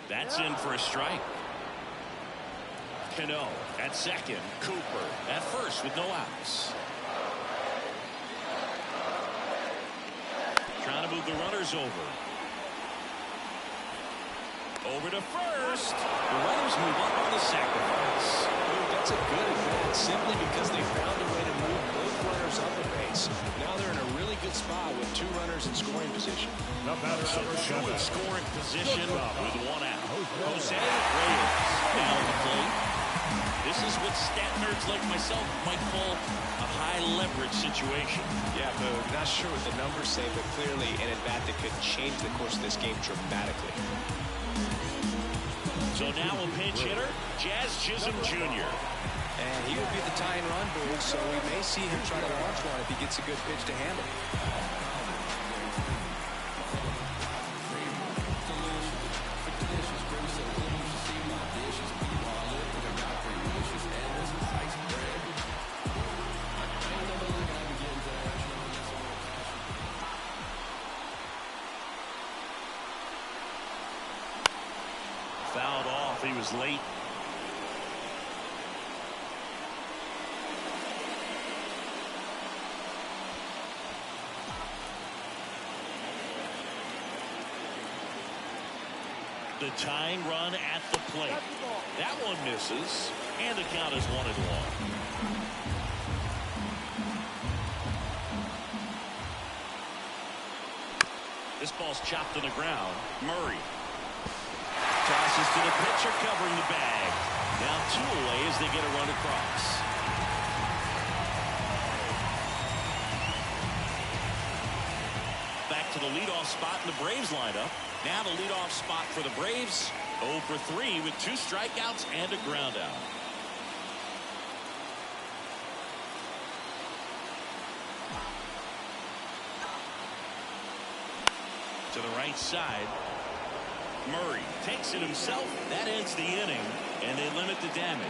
That's in for a strike. Cano at second. Cooper at first with no outs. Trying to move the runners over. Over to first. The runners move up on the sacrifice. That's a good at-bat simply because they found a way to move both runners up the base. Now they're in a really good spot with 2 runners in scoring position. So 2 in scoring position with 1 out. José Reyes now on the plate. This is what stat nerds like myself might call a high leverage situation. Yeah, but not sure what the numbers say, but clearly an at-bat that could change the course of this game dramatically. So now a pinch hitter, Jazz Chisholm Jr. And he would be the tying run booth, so we may see him try to launch one if he gets a good pitch to handle. Fouled off. He was late. The tying run at the plate. That one misses, and the count is 1-1. This ball's chopped to the ground. Murray tosses to the pitcher covering the bag. Now 2 away as they get a run across. Back to the leadoff leadoff spot in the Braves lineup. Now the leadoff spot for the Braves. 0 for 3 with 2 strikeouts and a ground out. To the right side. Murray takes it himself. That ends the inning, and they limit the damage.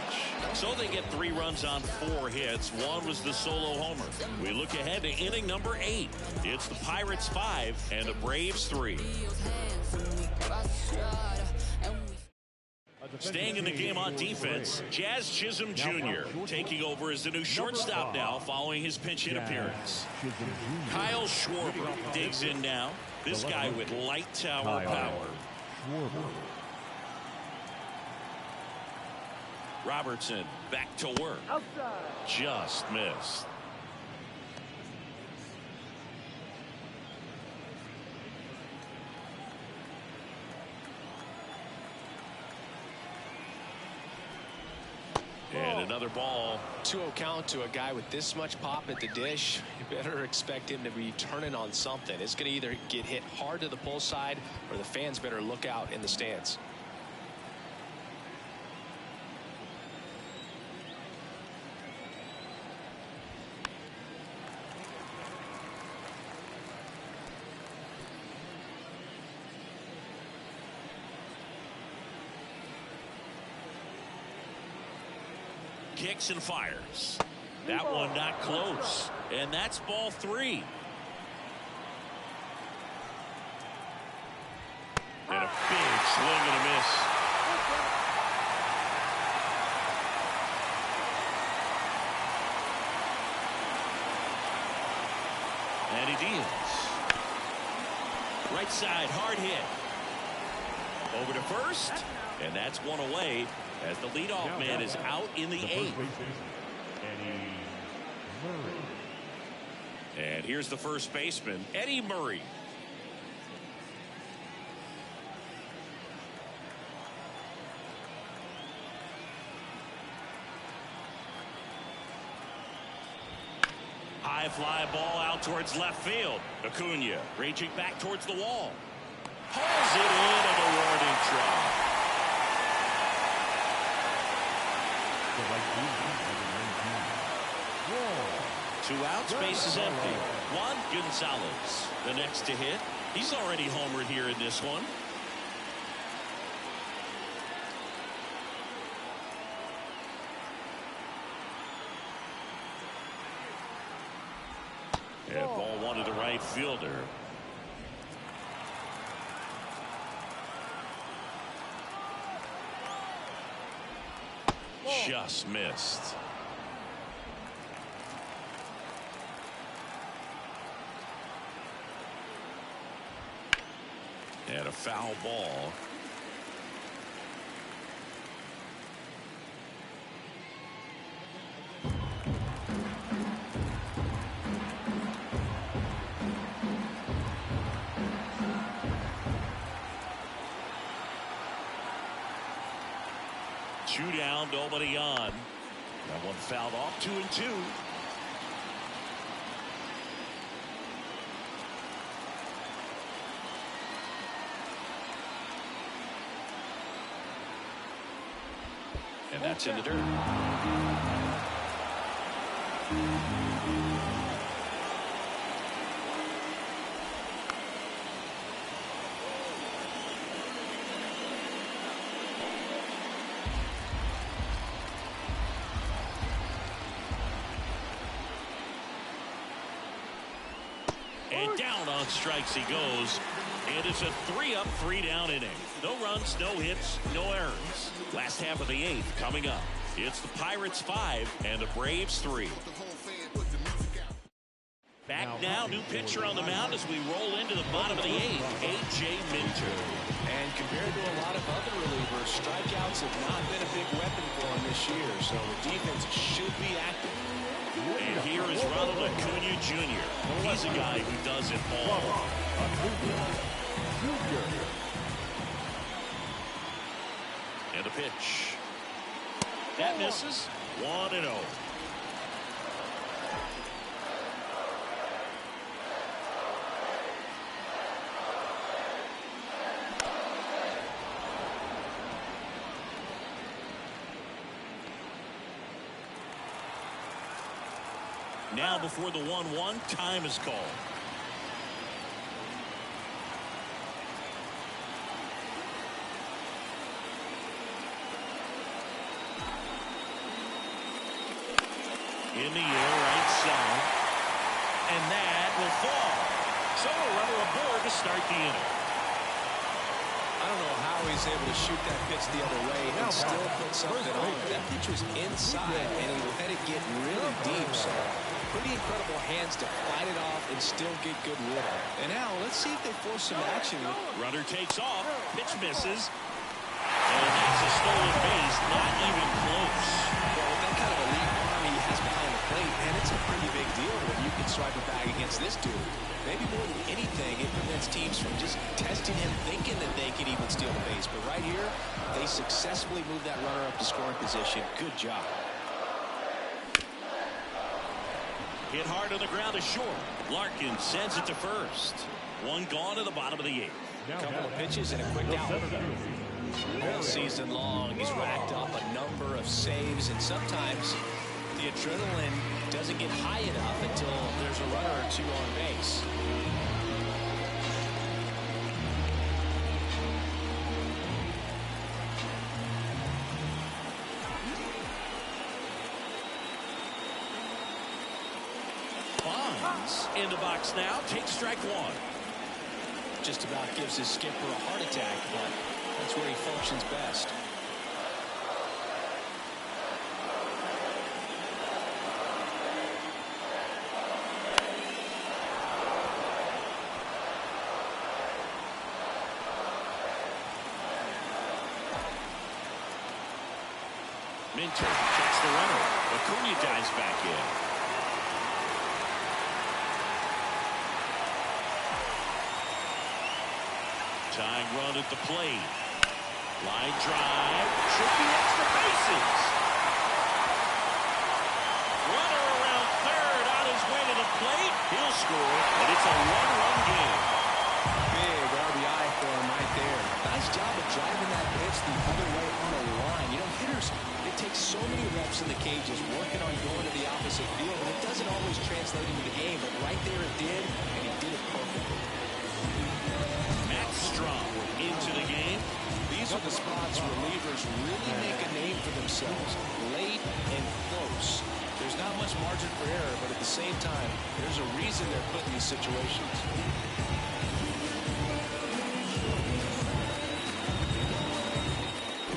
So they get 3 runs on 4 hits. 1 was the solo homer. We look ahead to inning number 8. It's the Pirates 5 and the Braves 3. Staying in the game on defense, Jazz Chisholm Jr. taking over as the new shortstop now following his pinch hit appearance. Kyle Schwarber digs in now. This guy with light tower power. Robertson back to work. Just missed. And another ball. 2-0 count to a guy with this much pop at the dish. You better expect him to be turning on something. It's going to either get hit hard to the pull side, or the fans better look out in the stands. Kicks and fires. That one not close. And that's ball 3. And a big swing and a miss. And he deals. Right side, hard hit. Over to first. And that's one away, as the leadoff man is out in the 8th. And here's the first baseman, Eddie Murray. High fly ball out towards left field. Acuña reaching back towards the wall. Pulls it in and a warning track. 2 outs, base is empty. Juan Gonzalez, the next to hit. He's already homered here in this one. And ball 1 to the right fielder. Just missed. And a foul ball. Two down, nobody on. That one fouled off. 2-2. And that's in the dirt. And down on strikes he goes. And it's a 3-up, 3-down inning. No runs, no hits, no errors. Last half of the 8th coming up. It's the Pirates 5 and the Braves 3. Back now, new pitcher on the mound as we roll into the bottom of the 8th, A.J. Minter. And compared to a lot of other relievers, strikeouts have not been a big weapon for him this year, so the defense should be active. And here is Ronald Acuña Jr. He's a guy who does it all. And the pitch. That misses. 1-0. Now before the 1-1, time is called. In the air, right side. And that will fall. So a runner aboard to start the inning. I don't know how he's able to shoot that pitch the other way and still put something on it. That pitch was inside, and he let it get really deep. So pretty incredible hands to fight it off and still get good rhythm. And now let's see if they force some action. Runner takes off. Pitch misses. And that's a stolen base. Not even close. Well, with that kind of elite arm he has behind the plate, man, it's a pretty big deal when you can swipe a bag against this dude. Maybe more than anything, it prevents teams from just testing him, thinking that they can even steal the base. But right here, they successfully move that runner up to scoring position. Good job. Hit hard on the ground to short. Larkin sends it to first. One gone to the bottom of the eighth. A couple of pitches and a quick out. All season long, he's racked up a number of saves, and sometimes the adrenaline doesn't get high enough until there's a runner or two on base. Bonds in the box now. Takes strike one. Just about gives his skipper a heart attack, but that's where he functions best. Minter checks the runner. Acuña dives back in. Tying run at the plate. Line drive. Should be extra bases. Runner around third on his way to the plate. He'll score, and it's a one-run game. Big RBI for him right there. Nice job of driving that pitch the other way on a line. You know, hitters, it takes so many reps in the cages working on going to the opposite field, and it doesn't always translate into the game, but right there it did, and he did it perfectly. Strong into the game. These are the spots relievers really make a name for themselves. Late and close. There's not much margin for error, but at the same time, there's a reason they're put in these situations.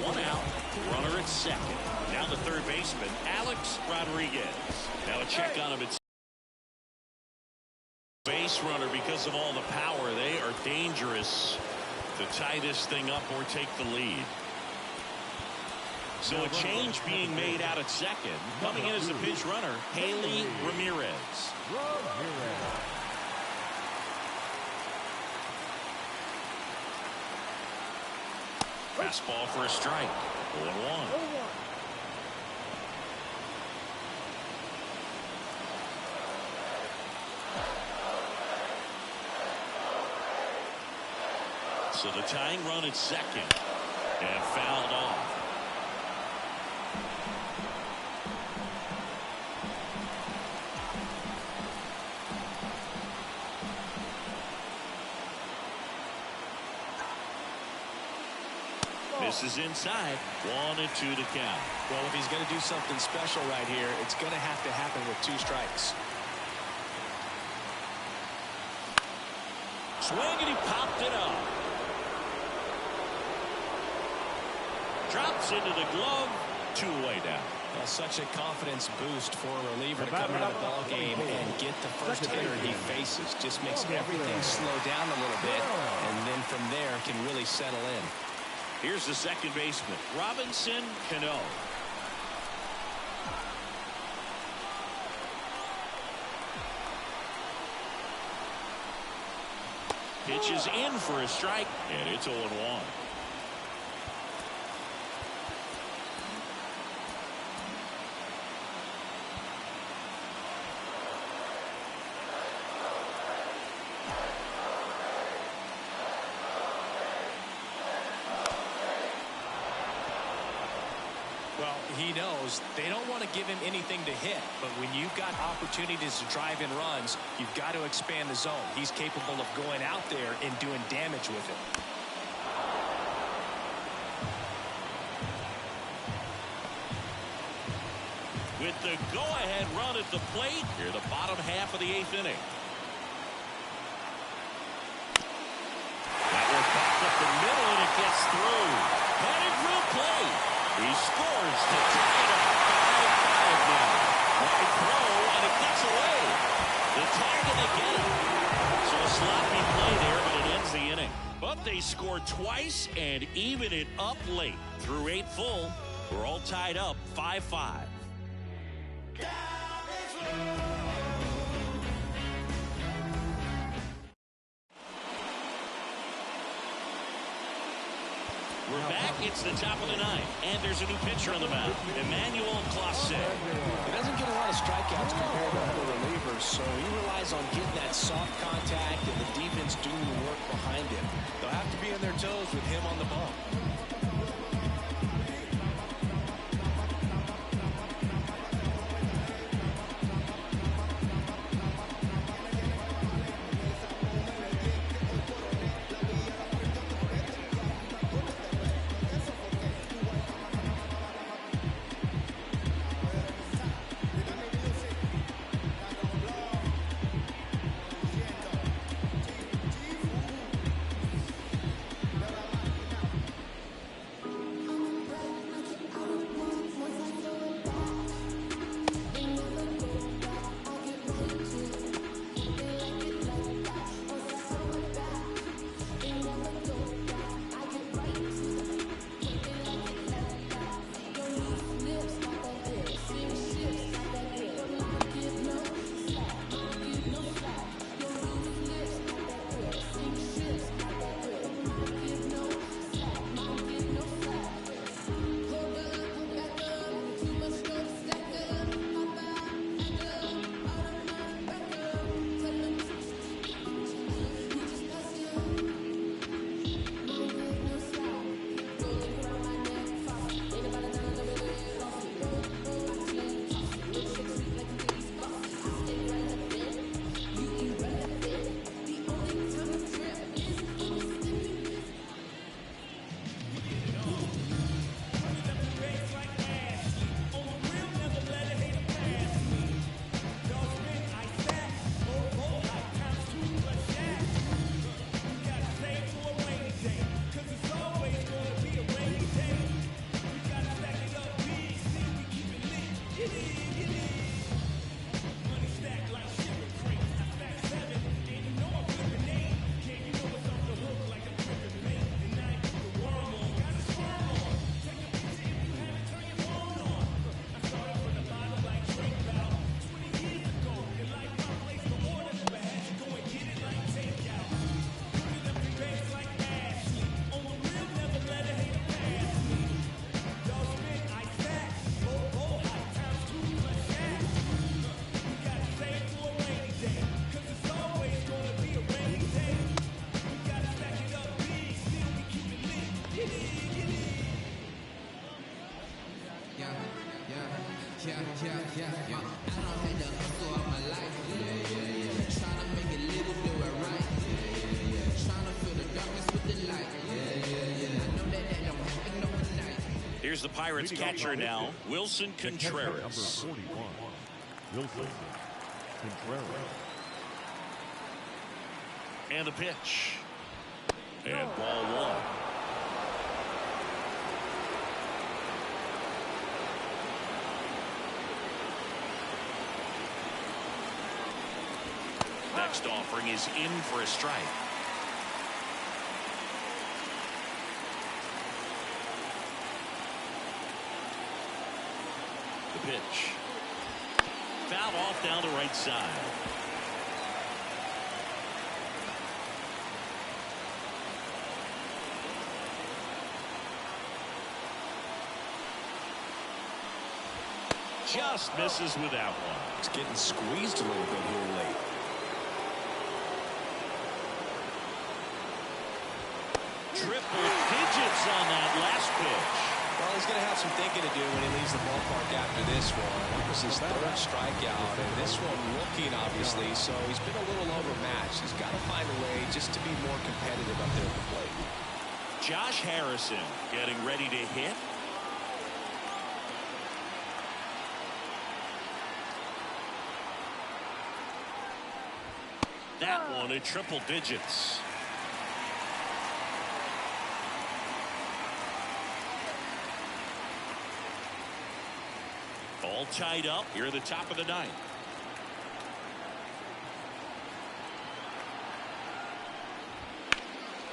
One out. Runner at second. Now the third baseman, Alex Rodriguez. Now a check on him at base runner. Because of all the power, they are dangerous to tie this thing up or take the lead. So a change being made out at second. Coming in as the pinch runner, Haley Ramirez. Fastball for a strike. 0-1. So the tying run at second, and fouled off. This is inside. 1-2 to count. Well, if he's going to do something special right here, it's going to have to happen with 2 strikes. Swing, and he popped it up. Drops into the glove. 2 away now. Well, such a confidence boost for a reliever to come into the ball game and get the first hitter he faces. Just makes everything slow down a little bit, and then from there can really settle in. Here's the second baseman, Robinson Cano. Pitches in for a strike, and it's 0-1. Well, he knows they don't want to give him anything to hit, but when you've got opportunities to drive in runs, you've got to expand the zone. He's capable of going out there and doing damage with it. With the go-ahead run at the plate, here the bottom half of the 8th inning. That one popped up the middle, and it gets through. Headed real play. He scores to tie it up. 5-5 now. Wide throw, and it gets away. The target again. So a sloppy play there, but it ends the inning. But they score twice and even it up late. Through 8 full, we're all tied up 5-5. We're back. It's the top of the 9th, and there's a new pitcher on the mound, Emmanuel Clase. He doesn't get a lot of strikeouts compared to other relievers, so he relies on getting that soft contact and the defense doing the work behind him. They'll have to be on their toes with him on the bump. Here's the Pirates catcher now, Wilson Contreras. Number 41, Wilson Contreras. And the pitch. And ball 1. Next offering is in for a strike. The pitch. Foul off down the right side. Just misses with that one. It's getting squeezed a little bit here late. Triple digits on that last pitch. Well, he's going to have some thinking to do when he leaves the ballpark after this one. That was his third strikeout, and this one looking, obviously, so he's been a little overmatched. He's got to find a way just to be more competitive up there at the plate. Josh Harrison getting ready to hit. That one in triple digits. All tied up here at the top of the ninth.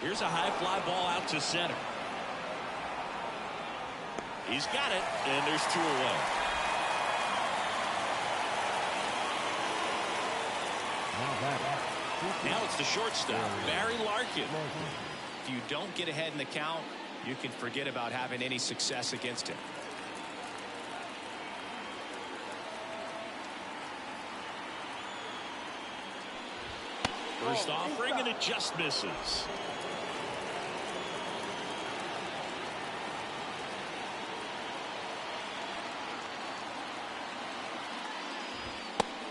Here's a high fly ball out to center. He's got it, and there's 2 away. Now it's the shortstop, Barry Larkin. If you don't get ahead in the count, you can forget about having any success against him. First offering, and it just misses.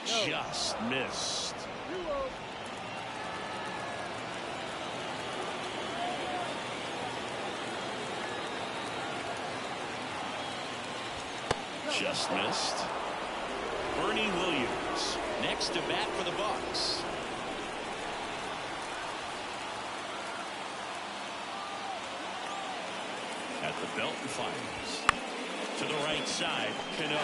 Just missed. Just missed. Bernie Williams next to bat for the Bucks. At the belt and fires. To the right side, Cano.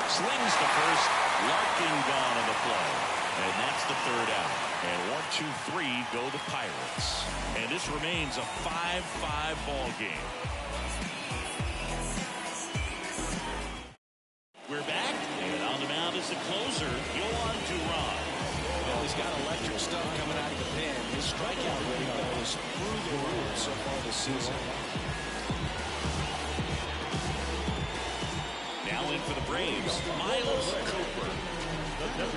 Slings to first. Larkin gone on the play. And that's the third out. And 1, 2, 3 go the Pirates. And this remains a 5-5 ball game. We're back. And on the mound is the closer, Yadier DeGrom. Well, he's got electric stuff coming out of the pen. His strikeout rate goes through the roof so far this season. Now in for the Braves, Niles Cooper. Pitch.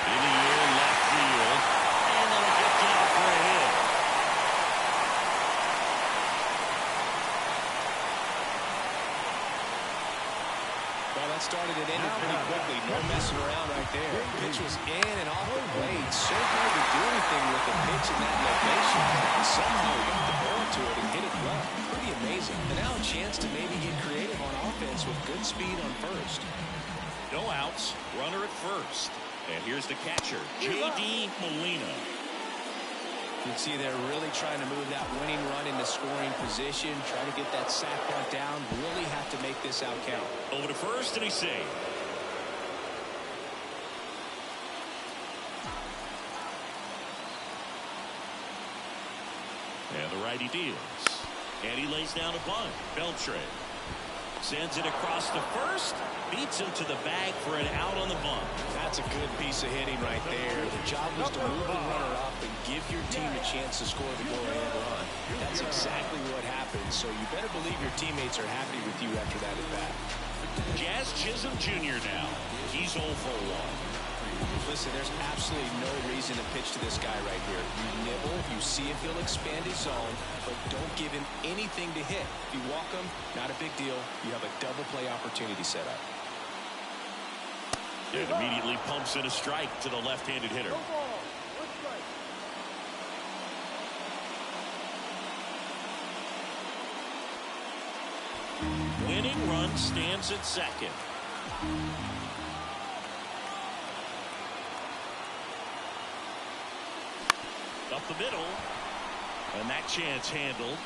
In the air, left field. And that'll get down for a hit. Well, that started and ended pretty quickly. No messing around right there. Pitch was in and off the blade. So hard to do anything with the pitch in that location. And somehow he got the ball to it and hit it well. Pretty amazing. And now a chance to maybe get creative on offense with good speed on first. No outs. Runner at first. And here's the catcher, Yadier Molina. You can see they're really trying to move that winning run into scoring position, try to get that sack bunt down, really have to make this out count. Over to first, and he's saved. And the righty deals. And he lays down a bunt. Beltré sends it across to first. Beats him to the bag for an out on the bunt. That's a good piece of hitting right there. The job was to move the runner up and give your team a chance to score the go-ahead run. That's exactly what happened, so you better believe your teammates are happy with you after that at bat. Jazz Chisholm Jr. now. He's 0 for 1. Listen, there's absolutely no reason to pitch to this guy right here. You nibble, you see if he'll expand his zone, but don't give him anything to hit. If you walk him, not a big deal. You have a double play opportunity set up. It immediately pumps in a strike to the left-handed hitter. Winning run stands at second. Up the middle, and that chance handled.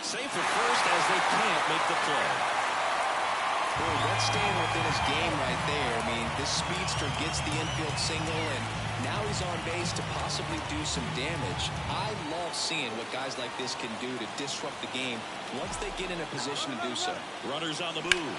Safe at first as they can't make the play. Boy, that's staying within his game right there. I mean, this speedster gets the infield single, and now he's on base to possibly do some damage. I love seeing what guys like this can do to disrupt the game once they get in a position to do so. Runners on the move.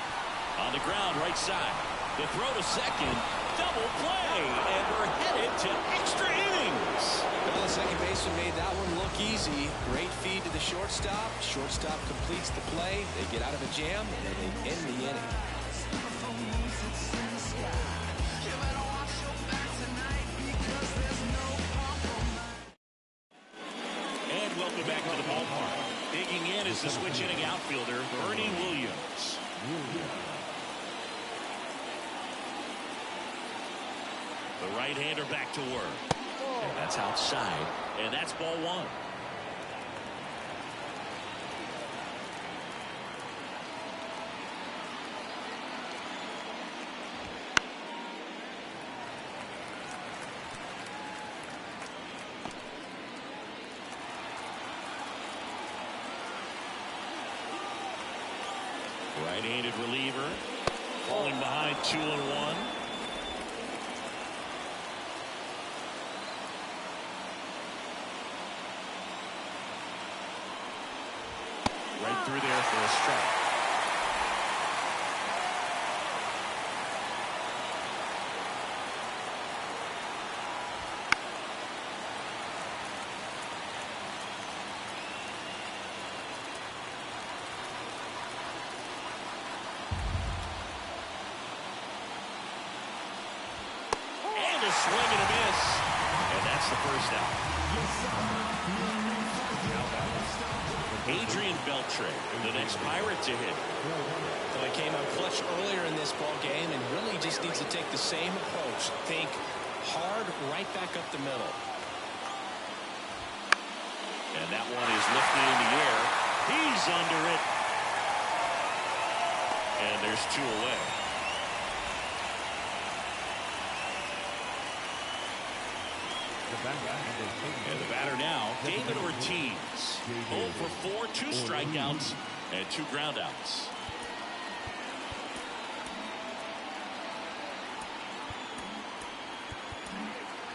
On the ground, right side. The throw to second. Double play, and we're headed to extra innings. Well, the second baseman made that one look easy. Great feed to the shortstop. Shortstop completes the play. They get out of a jam, and then they end the inning. Give it a wash your back tonight because there's no coming back to the ballpark. Digging in is the switch hitting outfielder, Bernie Williams. The right-hander back to work. And that's outside. And that's ball one. Right-handed reliever falling behind 2-1. Right through there for a strike. Swing and a miss, and that's the first out. Adrián Beltré, the next Pirate to hit. So he came out clutch earlier in this ball game and really just needs to take the same approach. Think hard right back up the middle. And that one is lifted in the air. He's under it. And there's 2 away. And the batter now, David Ortiz. 0 for 4, 2 strikeouts, and 2 groundouts.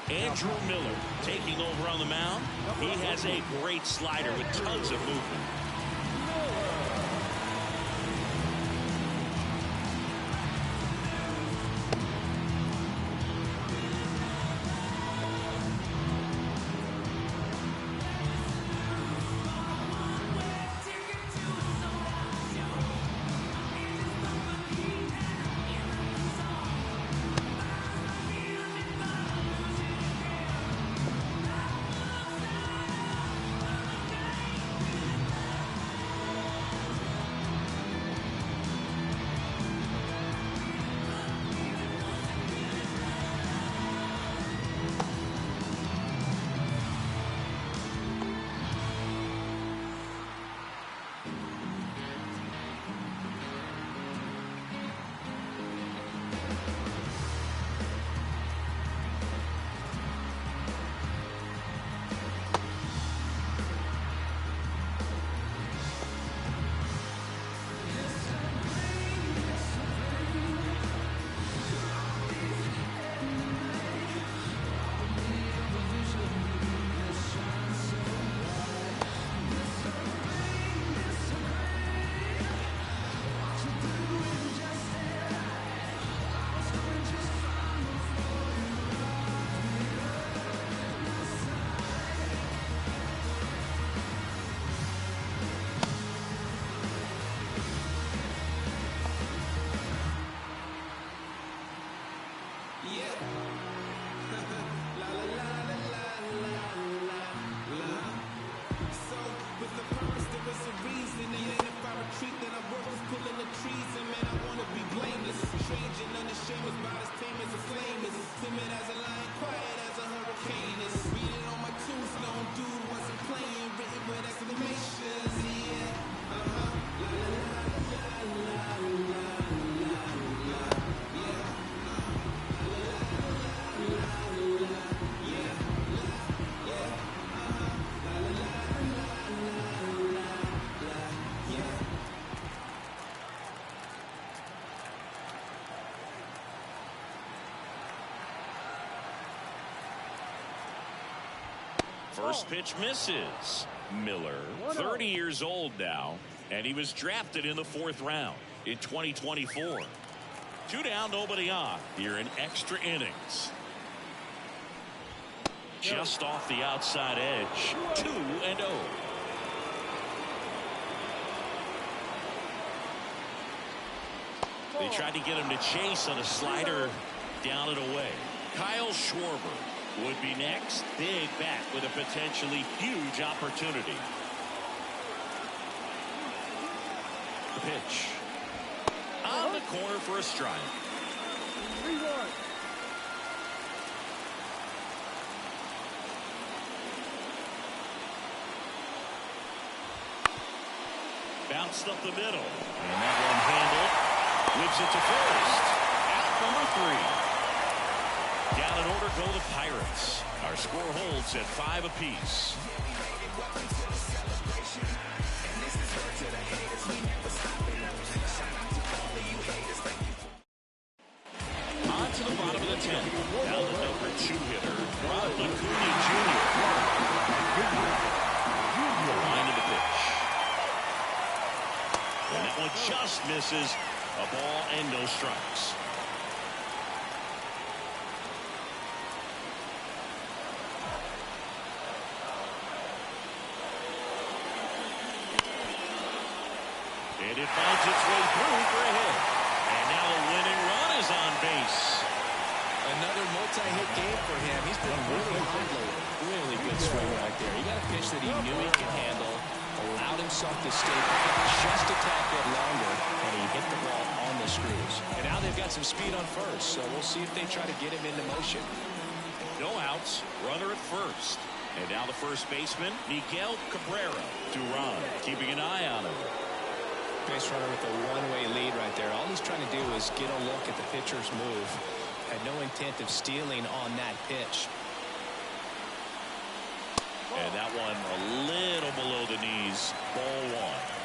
Andrew Miller taking over on the mound. He has a great slider with tons of movement. First pitch misses. Miller, 30 years old now, and he was drafted in the 4th round in 2024. 2 down, nobody on here in extra innings. Just off the outside edge, 2-0. They tried to get him to chase on a slider down and away. Kyle Schwarber would be next. Big bat with a potentially huge opportunity. The pitch. On the corner for a strike. 3-1. Bounced up the middle. And that one handled. Whips it to first. Out number 3. Down in order go the Pirates. Our score holds at 5 apiece. On to the bottom of the 10th. Now the number 2 hitter, Ronald Acuña Jr. Line of the pitch. And that one just misses. A ball and no strikes. And it finds its way through for a hit. And now the winning run is on base. Another multi-hit game for him. He's been really hard lately. Really good swing right there. He got a pitch that he knew he could handle, allowed himself to stay just a tad bit longer, and he hit the ball on the screws. And now they've got some speed on first, so we'll see if they try to get him into motion. No outs, runner at first. And now the first baseman, Miguel Cabrera, DeGrom, keeping an eye on him. Base runner with a one-way lead right there. All he's trying to do is get a look at the pitcher's move. Had no intent of stealing on that pitch. And that one a little below the knees. Ball 1.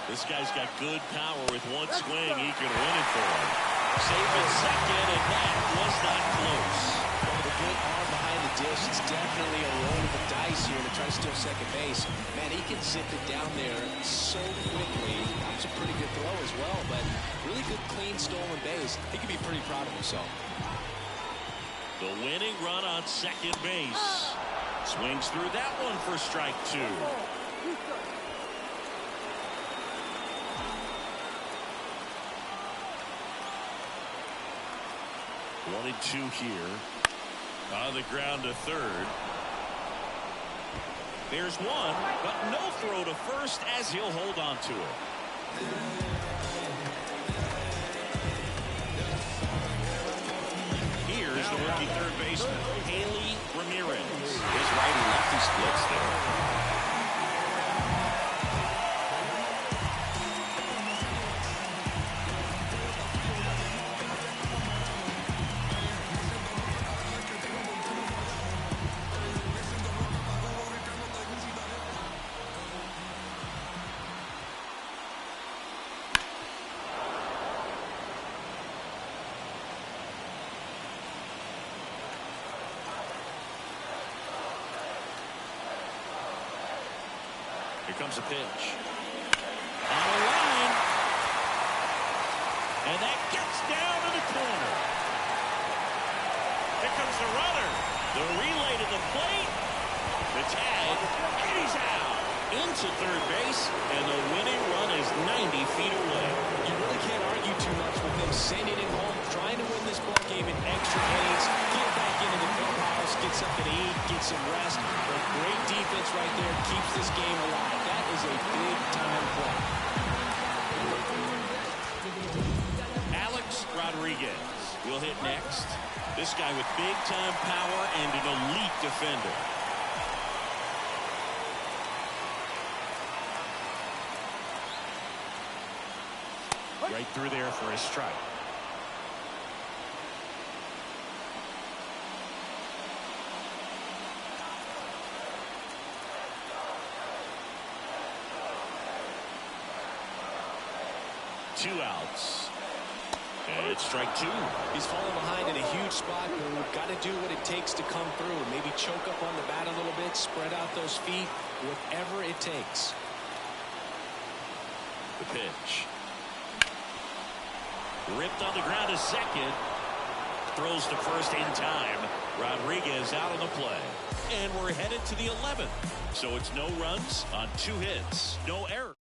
This guy's got good power. With one swing, he can win it for him. Safe at second, and that was not close. With a good arm behind the dish, it's definitely a roll of the dice here to try to steal second base. Man, he can zip it down there so quickly. That was a pretty good throw as well, but really good, clean, stolen base. He can be pretty proud of himself. The winning run on second base. Swings through that one for strike 2. 1-2 here. On the ground to third. There's one, but no throw to first as he'll hold on to it. Here's the rookie third baseman, Haley Ramirez. His righty-lefty splits there. Here comes a pitch. On the line. And that gets down to the corner. Here comes the runner. The relay to the plate. The tag. And he's out. Into third base. And the winning run is 90 feet away. You really can't argue too much with them sending him home, trying to win this ball game in extra innings, get back into the clubhouse, get something to eat, get some rest. But great defense right there keeps this game alive. That is a big-time play. Alex Rodriguez will hit next. This guy with big-time power and an elite defender. Right through there for a strike. Two outs. And it's strike 2. He's falling behind in a huge spot, but we've got to do what it takes to come through. Maybe choke up on the bat a little bit, spread out those feet, whatever it takes. The pitch. Ripped on the ground to second. Throws to first in time. Rodriguez out on the play. and we're headed to the 11th. So it's no runs on 2 hits, no error.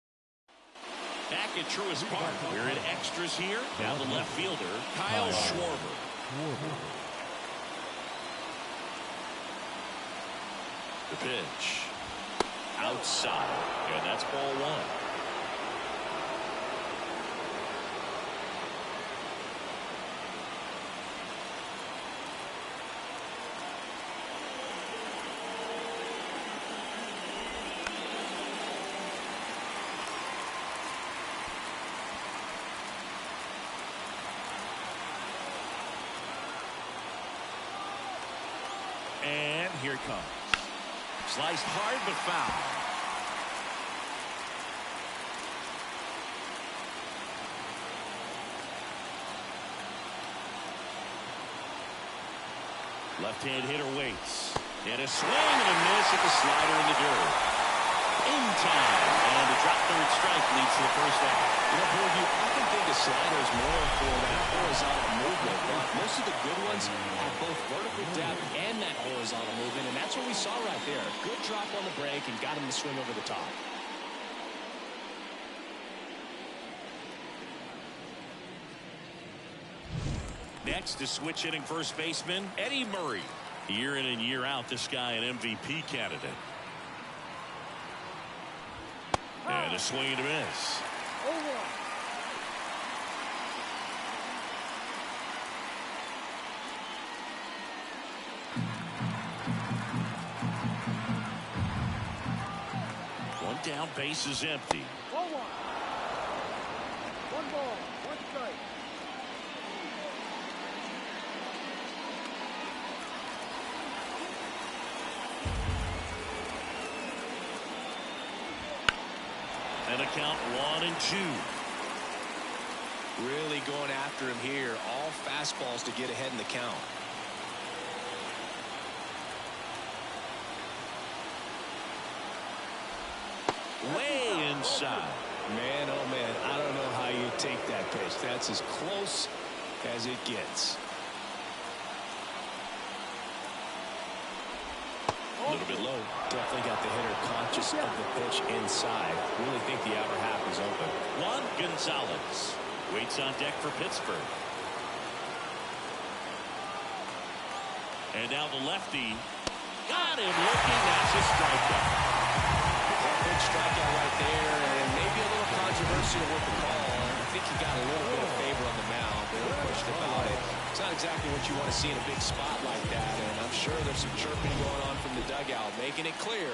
Back at Truist Park, we're in extras here. Now the left fielder, Kyle Schwarber. The pitch. Outside. And that's ball 1. And here it comes. Sliced hard but foul. Left-hand hitter waits. And a swing and a miss at the slider in the dirt. In time. And the drop third strike leads to the first out. You know, boy, you often think a slider is more for that horizontal movement, but most of the good ones have both vertical depth and that horizontal movement, and that's what we saw right there. Good drop on the break and got him to swing over the top. Next is switch hitting first baseman Eddie Murray. Year in and year out, this guy an MVP candidate. And a swing and a miss. One down, base is empty. 1-1. 1 ball, 1 strike. And a count 1-2. Really going after him here. All fastballs to get ahead in the count. Way inside. Man, oh man, I don't know how you take that pitch. That's as close as it gets. A little bit low. Definitely got the hitter conscious of the pitch inside. Really think the outer half is open. Juan Gonzalez waits on deck for Pittsburgh. And now the lefty. Got him looking. That's a strikeout. Big strikeout right there, and maybe a little controversial with the call. I think he got a little bit of favor on the mound. They were pushed about it. It's not exactly what you want to see in a big spot like that, and I'm sure there's some chirping going on from the dugout, making it clear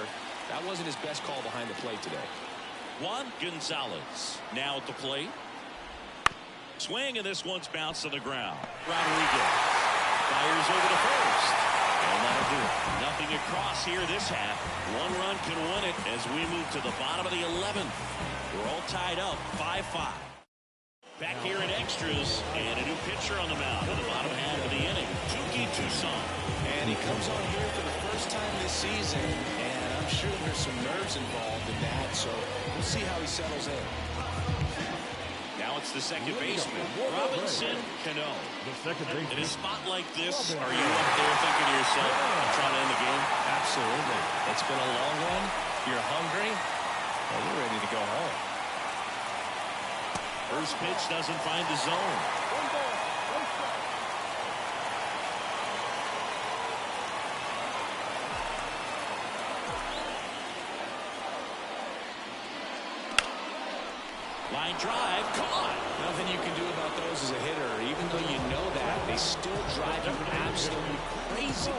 that wasn't his best call behind the plate today. Juan Gonzalez now at the plate. Swing, and this one's bounced to the ground. Rodriguez fires over to first. And that'll do it. Nothing across here this half. 1 run can win it as we move to the bottom of the 11th. We're all tied up 5-5. Back here in extras, and a new pitcher on the mound in the bottom half of the inning. Touki Toussaint. And he comes on here for the first time this season, and I'm sure there's some nerves involved in that, so we'll see how he settles in. Now it's the second baseman, Robinson Cano. In a spot like this, are you up there thinking to yourself, I'm trying to end the game? Absolutely. It's been a long one. You're hungry. Well, you're ready to go home. First pitch doesn't find the zone. 1 ball, 1 strike. Line drive, caught. Nothing you can do about those as a hitter. Even though you know that, they still drive you absolutely crazy.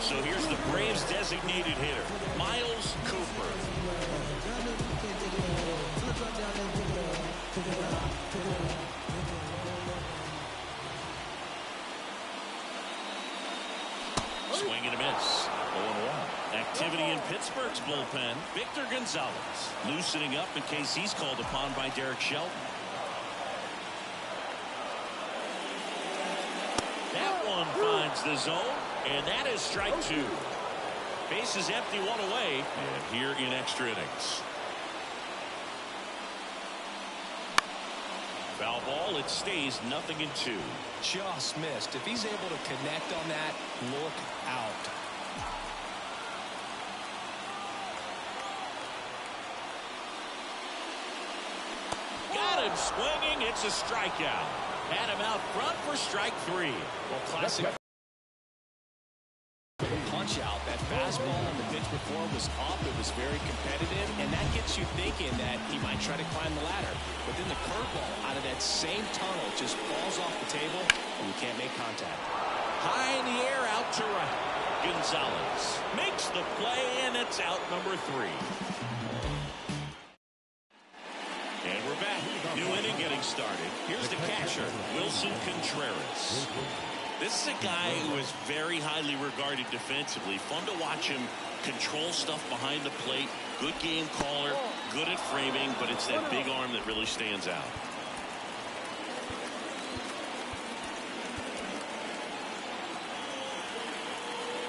So here's the Braves' designated hitter, Niles Cooper. Swing and a miss. 0-1. Activity in Pittsburgh's bullpen. Victor Gonzalez loosening up in case he's called upon by Derek Shelton. That one finds the zone, and that is strike 2. Base is empty, 1 away, and here in extra innings. Foul ball, it stays 0-2. Just missed. If he's able to connect on that, look out. Got him swinging. It's a strikeout. Had him out front for strike 3. Well, classic punch out. That fastball on the pitch before was up. It was very competitive, and that gets you thinking that he might try to climb the ladder. But then the curveball out of that same tunnel just falls off the table, and you can't make contact. High in the air, out to right. Gonzalez makes the play, and it's out number 3. And we're back. New inning getting started. Here's the catcher, Wilson Contreras. This is a guy who is very highly regarded defensively. Fun to watch him control stuff behind the plate. Good game caller, good at framing, but it's that big arm that really stands out.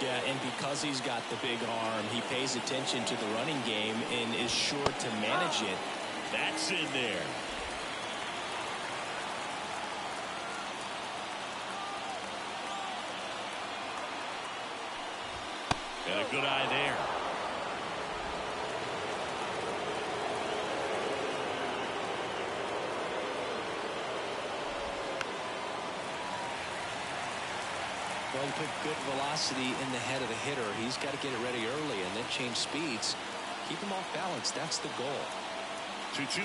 Yeah, and because he's got the big arm, he pays attention to the running game and is sure to manage it. That's in there. And a good eye there. Well, he put good velocity in the head of the hitter. He's got to get it ready early and then change speeds. Keep him off balance. That's the goal. 2-2.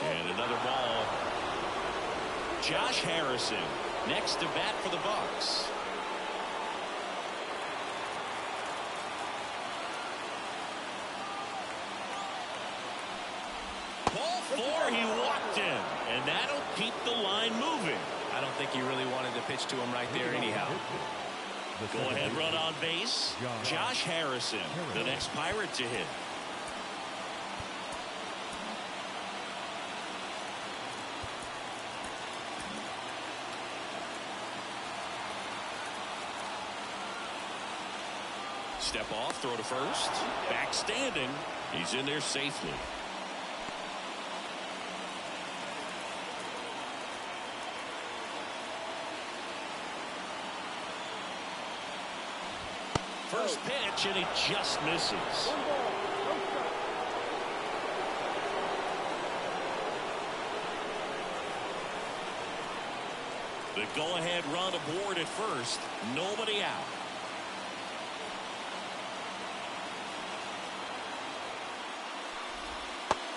And another ball. Josh Harrison next to bat for the Bucks. Ball 4, he walked in, and that'll keep the line moving. I don't think he really wanted to pitch to him right there anyhow. Go ahead run on base. Josh Harrison, the next Pirate to hit. Step off, throw to first. Back standing. He's in there safely. First pitch, and he just misses. The go-ahead run aboard at first. Nobody out.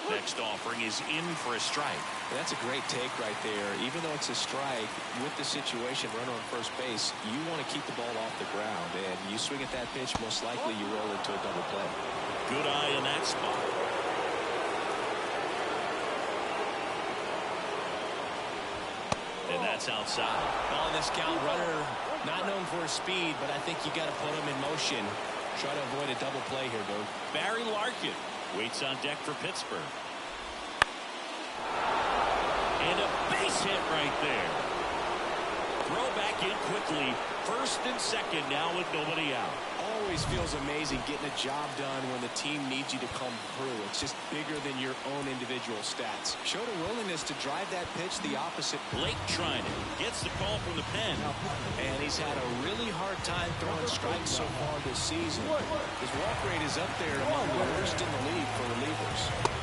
Next offering is in for a strike. That's a great take right there. Even though it's a strike, with the situation, runner on first base, you want to keep the ball off the ground. And you swing at that pitch, most likely you roll into a double play. Good eye in that spot. And that's outside. On this count, runner not known for his speed, but I think you got to put him in motion. Try to avoid a double play here, Doug. Barry Larkin waits on deck for Pittsburgh. And a base hit right there. Throw back in quickly. First and second now with nobody out. Always feels amazing getting a job done when the team needs you to come through. It's just bigger than your own individual stats. Showed a willingness to drive that pitch the opposite. Blake trying it. Gets the call from the pen. And he's had a really hard time throwing strikes so far this season. His walk rate is up there among the worst in the league for relievers.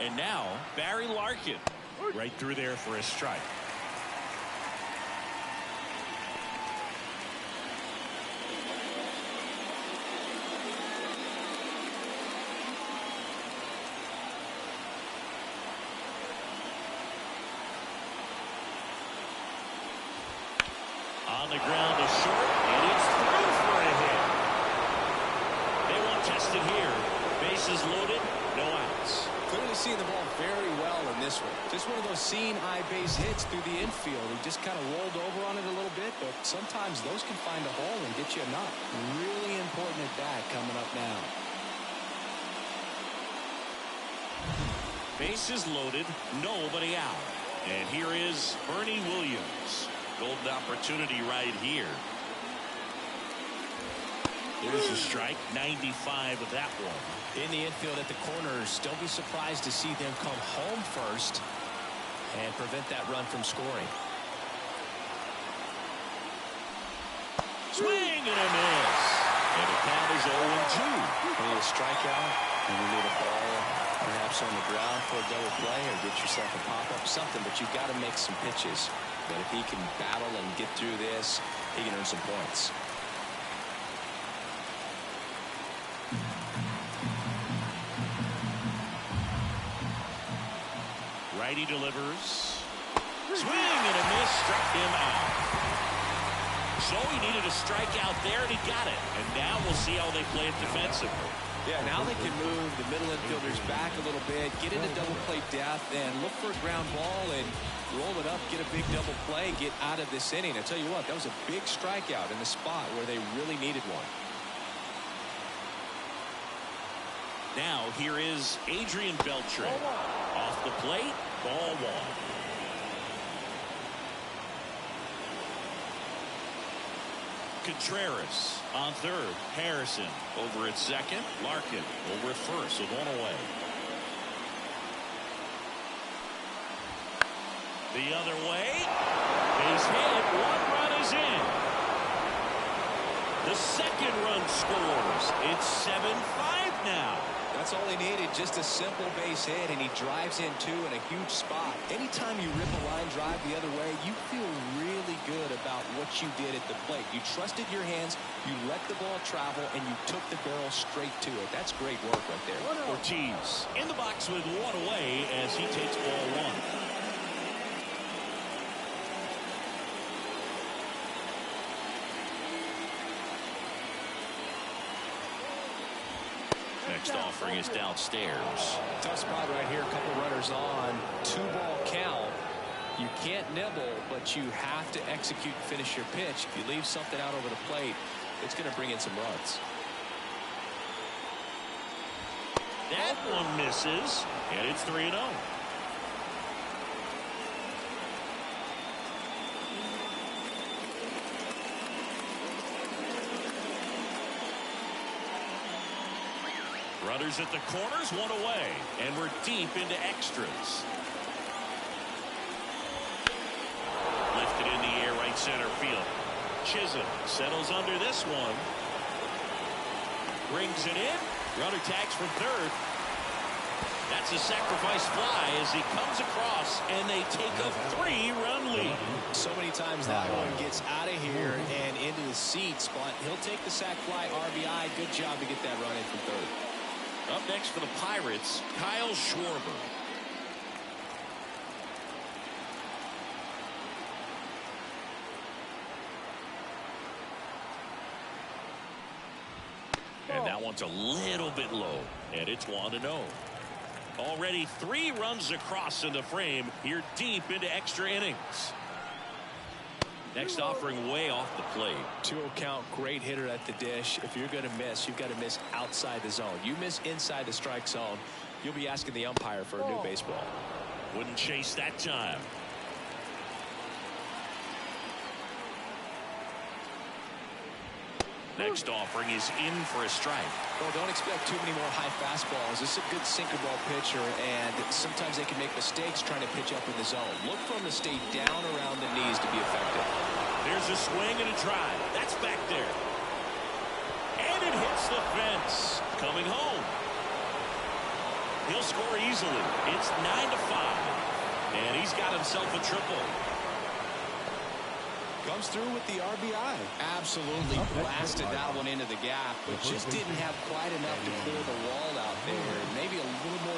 And now Barry Larkin right through there for a strike. On the ground to short, and it's through for a hit. They won't test it here. Bases loaded, no outs. Clearly seeing the ball very well in this one. Just one of those seeing eye base hits through the infield. He just kind of rolled over on it a little bit, but sometimes those can find a hole and get you a knock. Really important at bat coming up now. Bases loaded, nobody out. And here is Bernie Williams. Golden opportunity right here. There's a strike, 95 of that one. In the infield at the corners, don't be surprised to see them come home first and prevent that run from scoring. Swing and a miss. And the count is 0-2. You need a strikeout, and you need a ball perhaps on the ground for a double play or get yourself a pop-up, something, but you've got to make some pitches. But if he can battle and get through this, he can earn some points. Righty delivers. Swing and a miss, struck him out. So he needed a strikeout there, and he got it. And now we'll see how they play it defensively. Yeah, now they can move the middle infielders back a little bit, get into double play depth, and look for a ground ball and roll it up, get a big double play, get out of this inning. I tell you what, that was a big strikeout in the spot where they really needed one. Now here is Adrián Beltré. Off the plate, ball one. Contreras on third. Harrison over at second. Larkin over at first with one away. The other way. Base hit. One run is in. The second run scores. It's 7-5 now. That's all he needed, just a simple base hit, and he drives in two in a huge spot. Anytime you rip a line drive the other way, you feel really good about what you did at the plate. You trusted your hands, you let the ball travel, and you took the barrel straight to it. That's great work right there. Ortiz in the box with one away as he takes ball one. Next offering is downstairs. Tough spot right here. A couple runners on. 2-ball count. You can't nibble, but you have to execute and finish your pitch. If you leave something out over the plate, it's going to bring in some runs. That one misses, and it's 3-0. Runners at the corners, one away, and we're deep into extras. Lifted in the air, right center field. Chisholm settles under this one. Brings it in. Runner tags from third. That's a sacrifice fly as he comes across, and they take a 3-run lead. So many times that one gets out of here and into the seats, but he'll take the sac fly RBI. Good job to get that run in from third. Up next for the Pirates, Kyle Schwarber. And that one's a little bit low, and it's 1-0. Already 3 runs across in the frame here deep into extra innings. Next offering way off the plate. 2-0 count, great hitter at the dish. If you're going to miss, you've got to miss outside the zone. You miss inside the strike zone, you'll be asking the umpire for a new baseball. Wouldn't chase that time. Next offering is in for a strike. Well, don't expect too many more high fastballs. This is a good sinker ball pitcher, and sometimes they can make mistakes trying to pitch up in the zone. Look for him to stay down around the knees to be effective. There's a swing and a drive. That's back there. And it hits the fence. Coming home. he'll score easily. It's 9-5. And he's got himself a triple. Comes through with the RBI. Absolutely blasted that one into the gap, but just didn't have quite enough to clear the wall out there. Maybe a little more